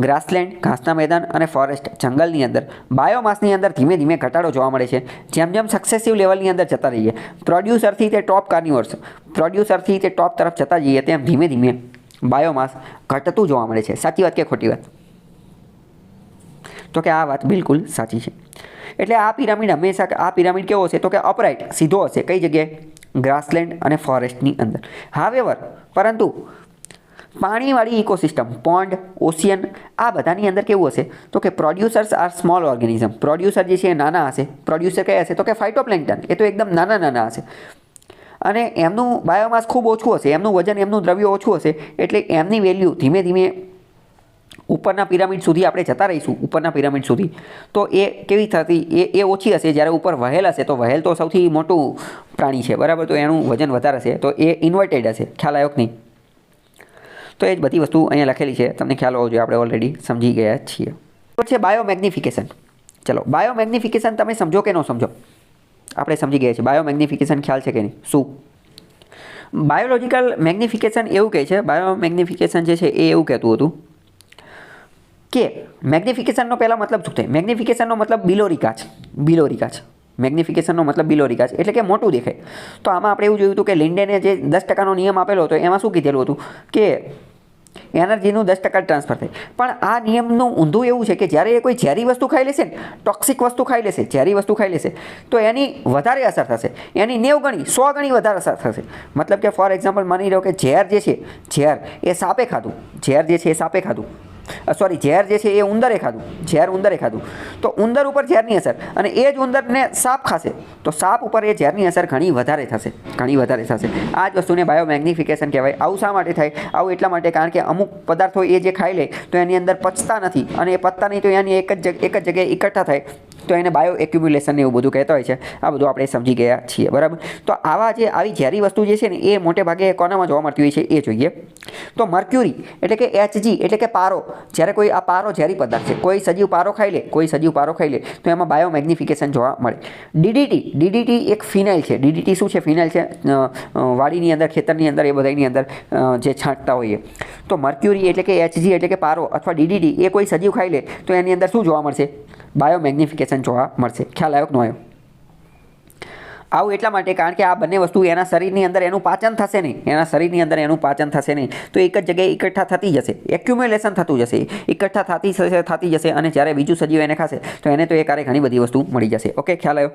ગ્રાસલેન્ડ, ઘાસના મેદાન અને ફોરેસ્ટ, જંગલની અંદર બાયોમાસની અંદર ધીમે ધીમે ઘટાડો જોવા મળે છે. જેમ જેમ સક્સેસિવ લેવલની અંદર જતા રહીએ, પ્રોડ્યુસરથી તે ટોપ કાર્નિવર્સ, પ્રોડ્યુસરથી તે ટોપ તરફ જતા જઈએ, તેમ ધીમે ધીમે બાયોમાસ ઘટતું જોવા મળે છે. સાચી વાત કે ખોટી વાત? તો કે આ વાત બિલકુલ સાચી છે. એટલે આ પિરામિડ હંમેશા, આ પિરામિડ કેવો હશે? તો કે અપરાઇટ, સીધો હશે. કઈ જગ્યાએ? ગ્રાસલેન્ડ અને ફોરેસ્ટની અંદર. હાવેવર, પરંતુ પાણીવાળી ઇકોસિસ્ટમ, પોન્ડ, ઓશિયન, આ બધાની અંદર કેવું હશે? તો કે producers are small organism, producer જે છે એ નાના હશે. પ્રોડ્યુસર કયા હશે? તો કે ફાઇટોપ્લેન્કટન, એ તો એકદમ નાના નાના હશે અને એમનું બાયોમાસ ખૂબ ઓછું હશે, એમનું વજન, એમનું દ્રવ્ય ઓછું હશે. એટલે એમની વેલ્યુ ધીમે ધીમે ઉપરના પિરામિડ સુધી આપણે જતા રહીશું, ઉપરના પિરામિડ સુધી, તો એ કેવી થતી? એ ઓછી હશે. જ્યારે ઉપર વહેલ હશે, તો વહેલ તો સૌથી મોટું પ્રાણી છે, બરાબર? તો એનું વજન વધારે હશે, તો એ ઇન્વર્ટેડ હશે. ખ્યાલ આવ્યો કે નહીં? તો એ જ બધી વસ્તુ અહીંયા લખેલી છે, તમને ખ્યાલ હોવો જોઈએ, આપણે ઓલરેડી સમજી ગયા છીએ. તો છે બાયોમેગ્નિફિકેશન. ચલો, બાયોમેગ્નિફિકેશન તમે સમજો કે ન સમજો? આપણે સમજી ગયા છીએ. બાયોમેગ્નિફિકેશન ખ્યાલ છે કે નહીં? શું? બાયોલોજિકલ મેગ્નિફિકેશન એવું કહે છે, બાયોમેગ્નિફિકેશન જે છે એ એવું કહેતું હતું કે મેગ્નિફિકેશનનો પહેલાં મતલબ શું થાય? મેગ્નિફિકેશનનો મતલબ બિલોરી કાચ, બિલોરી કાચ. મેગ્નિફિકેશનનો મતલબ બિલોરી કાચ એટલે કે મોટું દેખાય. તો આમાં આપણે એવું જોયું હતું કે લિન્ડેને જે 10% નિયમ આપેલો હતો, એમાં શું કીધેલું હતું કે એનર્જીનું 10% ટ્રાન્સફર થાય. પણ આ નિયમનું ઊંધું એવું છે કે જ્યારે એ કોઈ ઝેરી વસ્તુ ખાઈ લેશે ને, ટોક્સિક વસ્તુ ખાઈ લેશે, ઝેરી વસ્તુ ખાઈ લેશે, તો એની વધારે અસર થશે. એની 90 ગણી, 100 ગણી વધારે અસર થશે. મતલબ કે ફોર એક્ઝામ્પલ માની લો કે ઝેર જે છે, ઝેર એ સાપે ખાધું, ઝેર જે છે એ સાપે ખાધું, સોરી ઝેર જે છે એ ઉંદરે ખાધું, ઝેર ઉંદરે ખાધું, તો ઉંદર ઉપર ઝેરની અસર, અને એ જ ઉંદરને સાપ ખાશે તો સાપ ઉપર એ ઝેરની અસર ઘણી વધારે થશે, ઘણી વધારે થશે. આ જ વસ્તુને બાયોમેગ્નિફિકેશન કહેવાય. આવું શા માટે થાય? આવું એટલા માટે કારણ કે અમુક પદાર્થો એ જે ખાઈ લે તો એની અંદર પચતા નથી, અને એ પચતા નહીં તો એની એક જ જગ્યાએ એકઠા થાય, તો એને બાયો એક્યુમ્યુલેશન એવું બધું કહેતા હોય છે. આ બધું આપણે સમજી ગયા છીએ, બરાબર? તો આવી ઝેરી વસ્તુ જે છે ને એ મોટે ભાગે કોનામાં જોવા મળતી હોય છે એ જોઈએ. તો મર્ક્યુરી એટલે કે Hg એટલે કે પારો, જ્યારે કોઈ આ પારો ઝેરી પદાર્થ છે, કોઈ સજીવ પારો ખાઈ લે, કોઈ સજીવ પારો ખાઈ લે, તો એમાં બાયોમેગ્નિફિકેશન જોવા મળે. ડીડીટી એક ફિનાઇલ છે. ડીડીટી શું છે? ફિનાઇલ છે. વાડીની અંદર, ખેતરની અંદર, એ બધાની અંદર જે છાંટતા હોઈએ. તો મર્ક્યુરી એટલે કે Hg એટલે કે પારો અથવા ડીડીટી એ કોઈ સજીવ ખાઈ લે તો એની અંદર શું જોવા મળશે? બાયોમેગ્નિફિકેશન જોવા મળશે. ખ્યાલ આવ્યો કે ન આવ્યો? આવું એટલા માટે કારણ કે આ બંને વસ્તુ એના શરીરની અંદર એનું પાચન થશે નહીં, એના શરીરની અંદર એનું પાચન થશે નહીં, તો એક જ જગ્યાએ એકઠા થતી જશે, એક્યુમ્યુલેશન થતું જશે, એકઠા થતી જશે, અને જ્યારે બીજું સજીવ એને ખાશે તો એને તો એ કારે ઘણી બધી વસ્તુ મળી જશે. ઓકે, ખ્યાલ આવ્યો?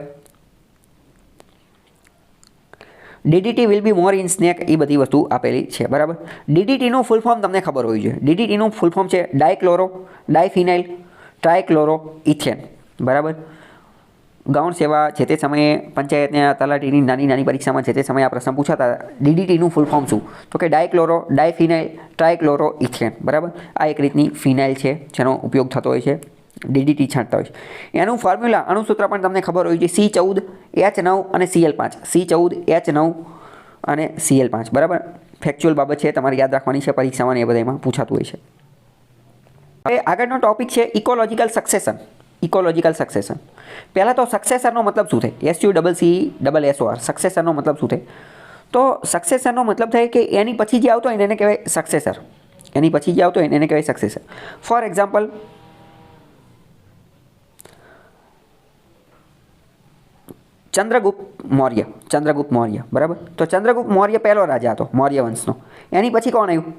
DDT will be more in snake, એ બધી વસ્તુ આપેલી છે, બરાબર? ડીડીટીનું ફૂલ ફોર્મ તમને ખબર હોવી જોઈએ. ડીડીટીનું ફૂલ ફોર્મ છે ડાયક્લોરો, ડાયફિનાઇલ, ટ્રાયક્લોરો ઇથેન, બરાબર? ગૌણ સેવા જે તે સમયે પંચાયતના તલાટીની નાની નાની પરીક્ષામાં જે તે સમયે આ પ્રશ્ન પૂછાતા, ડીડીટીનું ફૂલ ફોર્મ શું? તો કે ડાયક્લોરો, ડાયફિનાઇલ, ટ્રાયક્લોરો ઇથેન, બરાબર? આ એક રીતની ફિનાઇલ છે જેનો ઉપયોગ થતો હોય છે, ડીડીટી છાંટતા હોય છે. એનું ફોર્મ્યુલા, અણુસૂત્ર પણ તમને ખબર હોય છે, C14H9 અને Cl5, C14H9 અને Cl5, બરાબર? ફેક્ચ્યુઅલ બાબત છે, તમારે યાદ રાખવાની છે, પરીક્ષામાં એ બધામાં પૂછાતું હોય છે. હવે આગળનો ટોપિક છે ઇકોલોજીકલ સક્સેશન. Ecological succession. પહેલાં તો સક્સેસરનો મતલબ શું થાય? SUCCESSOR, સક્સેસરનો મતલબ શું થાય? તો સક્સેસરનો મતલબ થાય કે એની પછી જે આવતો હોય ને એને કહેવાય સક્સેસર. એની પછી જે આવતો હોય ને એને કહેવાય successor. For example, Chandragupta Maurya બરાબર. તો ચંદ્રગુપ્ત મૌર્ય પહેલો રાજા હતો મૌર્ય વંશનો. એની પછી કોણ આવ્યું?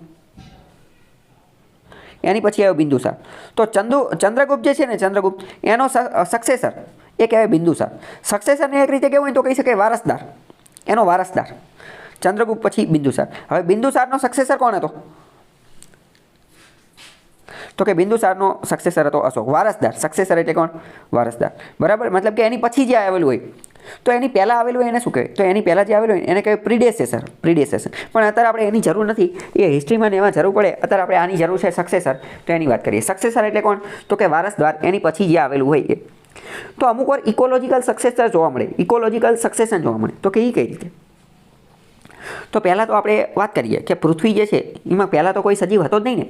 એની પછી આવ્યો બિંદુસાર. તો ચંદ્રગુપ્ત જે છે ને, ચંદ્રગુપ્ત એનો સક્સેસર એ કહેવાય બિંદુસાર. સક્સેસરને એક રીતે કેવું હોય તો કહી શકાય વારસદાર, એનો વારસદાર. ચંદ્રગુપ્ત પછી બિંદુસાર. હવે બિંદુસારનો સક્સેસર કોણ હતો? તો કે બિંદુસારનો સક્સેસર હતો અશોક. વારસદાર, સક્સેસર એટલે કોણ? વારસદાર બરાબર. મતલબ કે એની પછી જે આવેલું હોય, તો એની પહેલાં આવેલું હોય એને શું કહેવાય? તો એની પહેલાં જે આવેલું હોય એને કહેવાય પ્રિડેસેસર. પણ અત્યારે આપણે એની જરૂર નથી, એ હિસ્ટ્રીમાં ને એમાં જરૂર પડે. અત્યારે આપણે આની જરૂર છે સક્સેસર, તો એની વાત કરીએ. સક્સેસર એટલે કોણ? તો કે વારસદાર, એની પછી જે આવેલું હોય એ. તો અમુક વાર ઇકોલોજીકલ સક્સેસર જોવા મળે, ઇકોલોજીકલ સક્સેશન જોવા મળે. તો કે એ કઈ રીતે? તો પહેલાં તો આપણે વાત કરીએ કે પૃથ્વી જે છે એમાં પહેલાં તો કોઈ સજીવ હતો જ નહીં ને.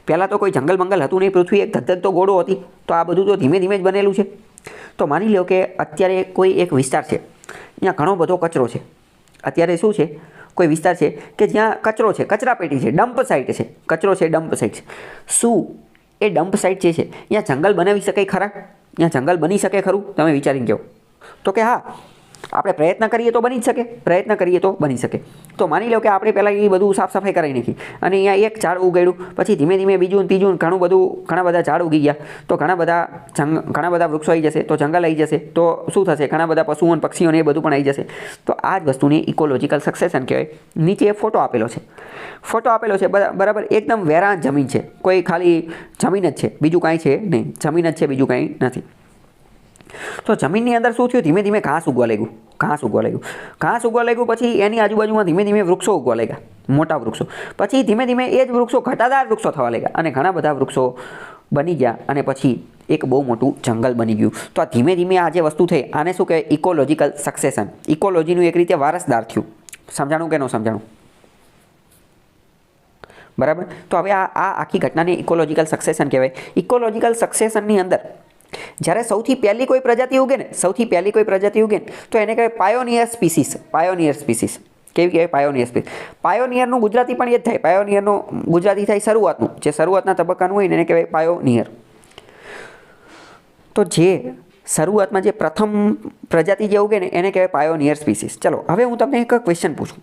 પહેલાં તો કોઈ જંગલ બંગલ હતું નહીં. પૃથ્વી એક ધધકતો ગોળો હતી. તો આ બધું તો ધીમે ધીમે જ બનેલું છે. તો માની લો કે અત્યારે કોઈ એક વિસ્તાર છે, ત્યાં ઘણો બધો કચરો છે. અત્યારે શું છે? કોઈ વિસ્તાર છે કે જ્યાં કચરો છે, કચરાપેટી છે, ડમ્પ સાઇટ છે, કચરો છે, ડમ્પ સાઇટ છે. શું એ ડમ્પ સાઇટ જે છે ત્યાં જંગલ બનાવી શકાય ખરા? ત્યાં જંગલ બની શકે ખરું? તમે વિચારીને કહો. તો કે હા, આપણે પ્રયત્ન કરીએ તો બની જ શકે, પ્રયત્ન કરીએ તો બની શકે. તો માની લો કે આપણે પહેલાં એ બધું સાફ સફાઈ કરાવી નાખી અને અહીંયા એક ઝાડ ઉગાડ્યું, પછી ધીમે ધીમે બીજું ત્રીજું ઘણા બધા ઝાડ ઉગી ગયા. તો ઘણા બધા વૃક્ષો આવી જશે, તો જંગલ આવી જશે. તો શું થશે? ઘણા બધા પશુઓ અને પક્ષીઓને એ બધું પણ આવી જશે. તો આ જ વસ્તુને ઇકોલોજીકલ સક્સેશન કહેવાય. નીચે ફોટો આપેલો છે, બરાબર. એકદમ વેરાન જમીન છે, કોઈ ખાલી જમીન જ છે, બીજું કાંઈ છે નહીં. જમીન જ છે, બીજું કાંઈ નથી. તો જમીનની અંદર શું થયું? ધીમે ધીમે ઘાસ ઉગવા લાગ્યું. પછી એની આજુબાજુમાં ધીમે ધીમે વૃક્ષો ઉગવા લાગ્યા, મોટા વૃક્ષો. પછી ધીમે ધીમે એ જ વૃક્ષો ઘટાદાર વૃક્ષો થવા લાગ્યા અને ઘણા બધા વૃક્ષો બની ગયા અને પછી એક બહુ મોટું જંગલ બની ગયું. તો આ ધીમે ધીમે આ જે વસ્તુ થઈ આને શું કહેવાય? Ecological succession. ઇકોલોજીનું એક રીતે વારસદાર થયું. સમજાણું કે ન સમજાણું? બરાબર. તો હવે આ આખી ઘટનાને ઇકોલોજીકલ સક્સેશન કહેવાય. ઇકોલોજીકલ સક્સેશનની અંદર જ્યારે સૌથી પહેલી કોઈ પ્રજાતિ ઉગે ને, તો એને કહેવાય પાયોનિયર સ્પીસીસ. કેવી કહેવાય? Pioneer species. પાયોનિયરનું ગુજરાતી પણ એ જ થાય. પાયોનિયરનું ગુજરાતી થાય શરૂઆતનું, જે શરૂઆતના તબક્કાનું હોય ને એને કહેવાય પાયોનિયર. તો જે શરૂઆતમાં જે પ્રથમ પ્રજાતિ જે ઉગે ને એને કહેવાય પાયોનિયર સ્પીસીસ. ચલો હવે હું તમને એક ક્વેશ્ચન પૂછું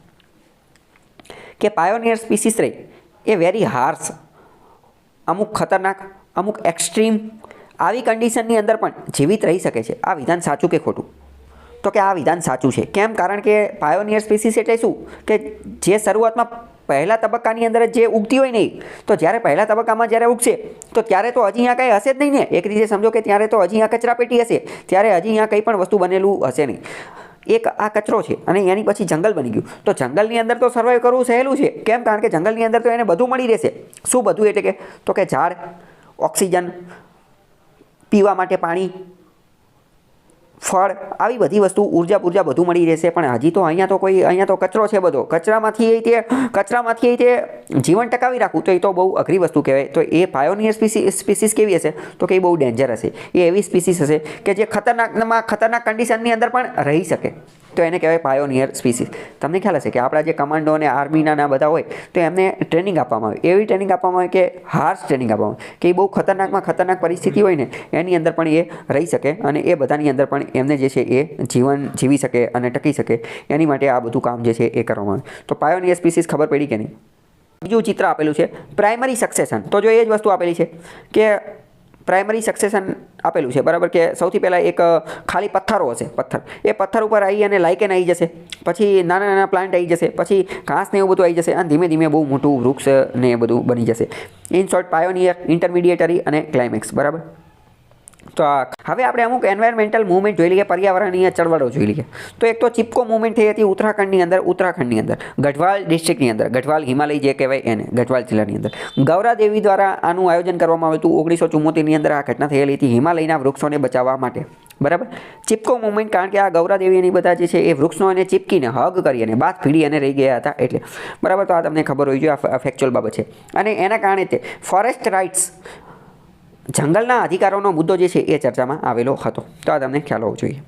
કે પાયોનિયર સ્પીસીસ રહી એ વેરી હાર્શ, અમુક ખતરનાક, અમુક એક્સ્ટ્રીમ આવી કન્ડિશનની અંદર પણ જીવિત રહી શકે છે. આ વિધાન સાચું કે ખોટું? તો કે આ વિધાન સાચું છે. કેમ? કારણ કે પાયોનિયર સ્પીસીસ એટલે શું? કે જે શરૂઆતમાં પહેલા તબક્કાની અંદર જે ઉગતી હોય નહીં, તો જ્યારે પહેલા તબક્કામાં જ્યારે ઉગશે તો ત્યારે તો હજી અહીંયા કંઈ હશે જ નહીં ને. એક રીતે સમજો કે ત્યારે તો હજી અહીંયા કચરાપેટી હશે, ત્યારે હજી અહીંયા કંઈ પણ વસ્તુ બનેલું હશે નહીં. એક આ કચરો છે અને એની પછી જંગલ બની ગયું. તો જંગલની અંદર તો સર્વાઈવ કરવું સહેલું છે. કેમ? કારણ કે જંગલની અંદર તો એને બધું મળી રહેશે. શું બધું? એટલે કે તો કે ઝાડ, ઓક્સિજન, પીવા માટે પાણી, ફળ, આવી બધી વસ્તુ, ઉર્જા બધું મળી રહેશે. પણ હજી તો અહીંયા તો કચરો છે બધો. કચરામાંથી તે જીવન ટકાવી રાખવું તો એ તો બહુ અઘરી વસ્તુ કહેવાય. તો એ પાયોનિયર સ્પીસીસ કેવી હશે? તો કે એ બહુ ડેન્જર હશે. એ એવી સ્પીસીસ હશે કે જે ખતરનાક કન્ડિશનની અંદર પણ રહી શકે. તો એને કહેવાય પાયોનિયર સ્પીસીસ. તમને ખ્યાલ હશે કે આપણા જે કમાન્ડો અને આર્મીના બધા હોય તો એમને ટ્રેનિંગ આપવામાં આવે. એવી ટ્રેનિંગ આપવામાં આવે કે હાર્શ ટ્રેનિંગ આપવામાં આવે કે એ બહુ ખતરનાક પરિસ્થિતિ હોય ને એની અંદર પણ એ રહી શકે અને એ બધાની અંદર પણ એમને જે છે એ જીવન જીવી શકે અને ટકી શકે. એની માટે આ બધું કામ જે છે એ કરવામાં આવે. તો પાયોનિયર સ્પીસીસ ખબર પડી કે નહીં? બીજું ચિત્ર આપેલું છે પ્રાઇમરી સક્સેશન. તો જો એ જ વસ્તુ આપેલી છે કે પ્રાઇમરી સક્સેશન આપેલું છે, બરાબર. કે સૌથી પહેલાં એક ખાલી પથ્થરો હશે, એ પથ્થર ઉપર આવી અને લાઇકેન આવી જશે, પછી નાના પ્લાન્ટ આવી જશે, પછી ઘાસ ને એવું બધું આવી જશે અને ધીમે ધીમે બહુ મોટું વૃક્ષ ને એ બધું બની જશે. ઇન શોર્ટ પાયોનિયર, ઇન્ટરમીડિયેટરી અને ક્લાઇમેક્સ, બરાબર. તો હવે આપણે અમુક એન્વાયરમેન્ટલ મૂવમેન્ટ જોઈ લઈએ, પર્યાવરણીય ચળવળો જોઈ લઈએ. તો એક તો ચિપકો મૂવમેન્ટ થઈ હતી ઉત્તરાખંડની અંદર, ગઢવાલ ડિસ્ટ્રિક્ટની અંદર, ગઢવાલ હિમાલય જે કહેવાય એને, ગઢવાલ જિલ્લાની અંદર. ગૌરા દેવી દ્વારા આનું આયોજન કરવામાં આવ્યું હતું. 1974ની અંદર આ ઘટના થયેલી હતી હિમાલયના વૃક્ષોને બચાવવા માટે, બરાબર. ચિપકો મૂવમેન્ટ, કારણ કે આ ગૌરા દેવીની બધા જે છે એ વૃક્ષનો એને ચીપકીને હગ કરી અને બાદ ભીડી અને રહી ગયા હતા એટલે, બરાબર. તો આ તમને ખબર હોવી જોઈએ, આ ફેક્ચ્યુઅલ બાબત છે. અને એના કારણે તે ફોરેસ્ટ રાઇટ્સ, જંગલના અધિકારોનો મુદ્દો જે છે એ ચર્ચામાં આવેલો હતો. તો આ તમને ખ્યાલ હોવો જોઈએ.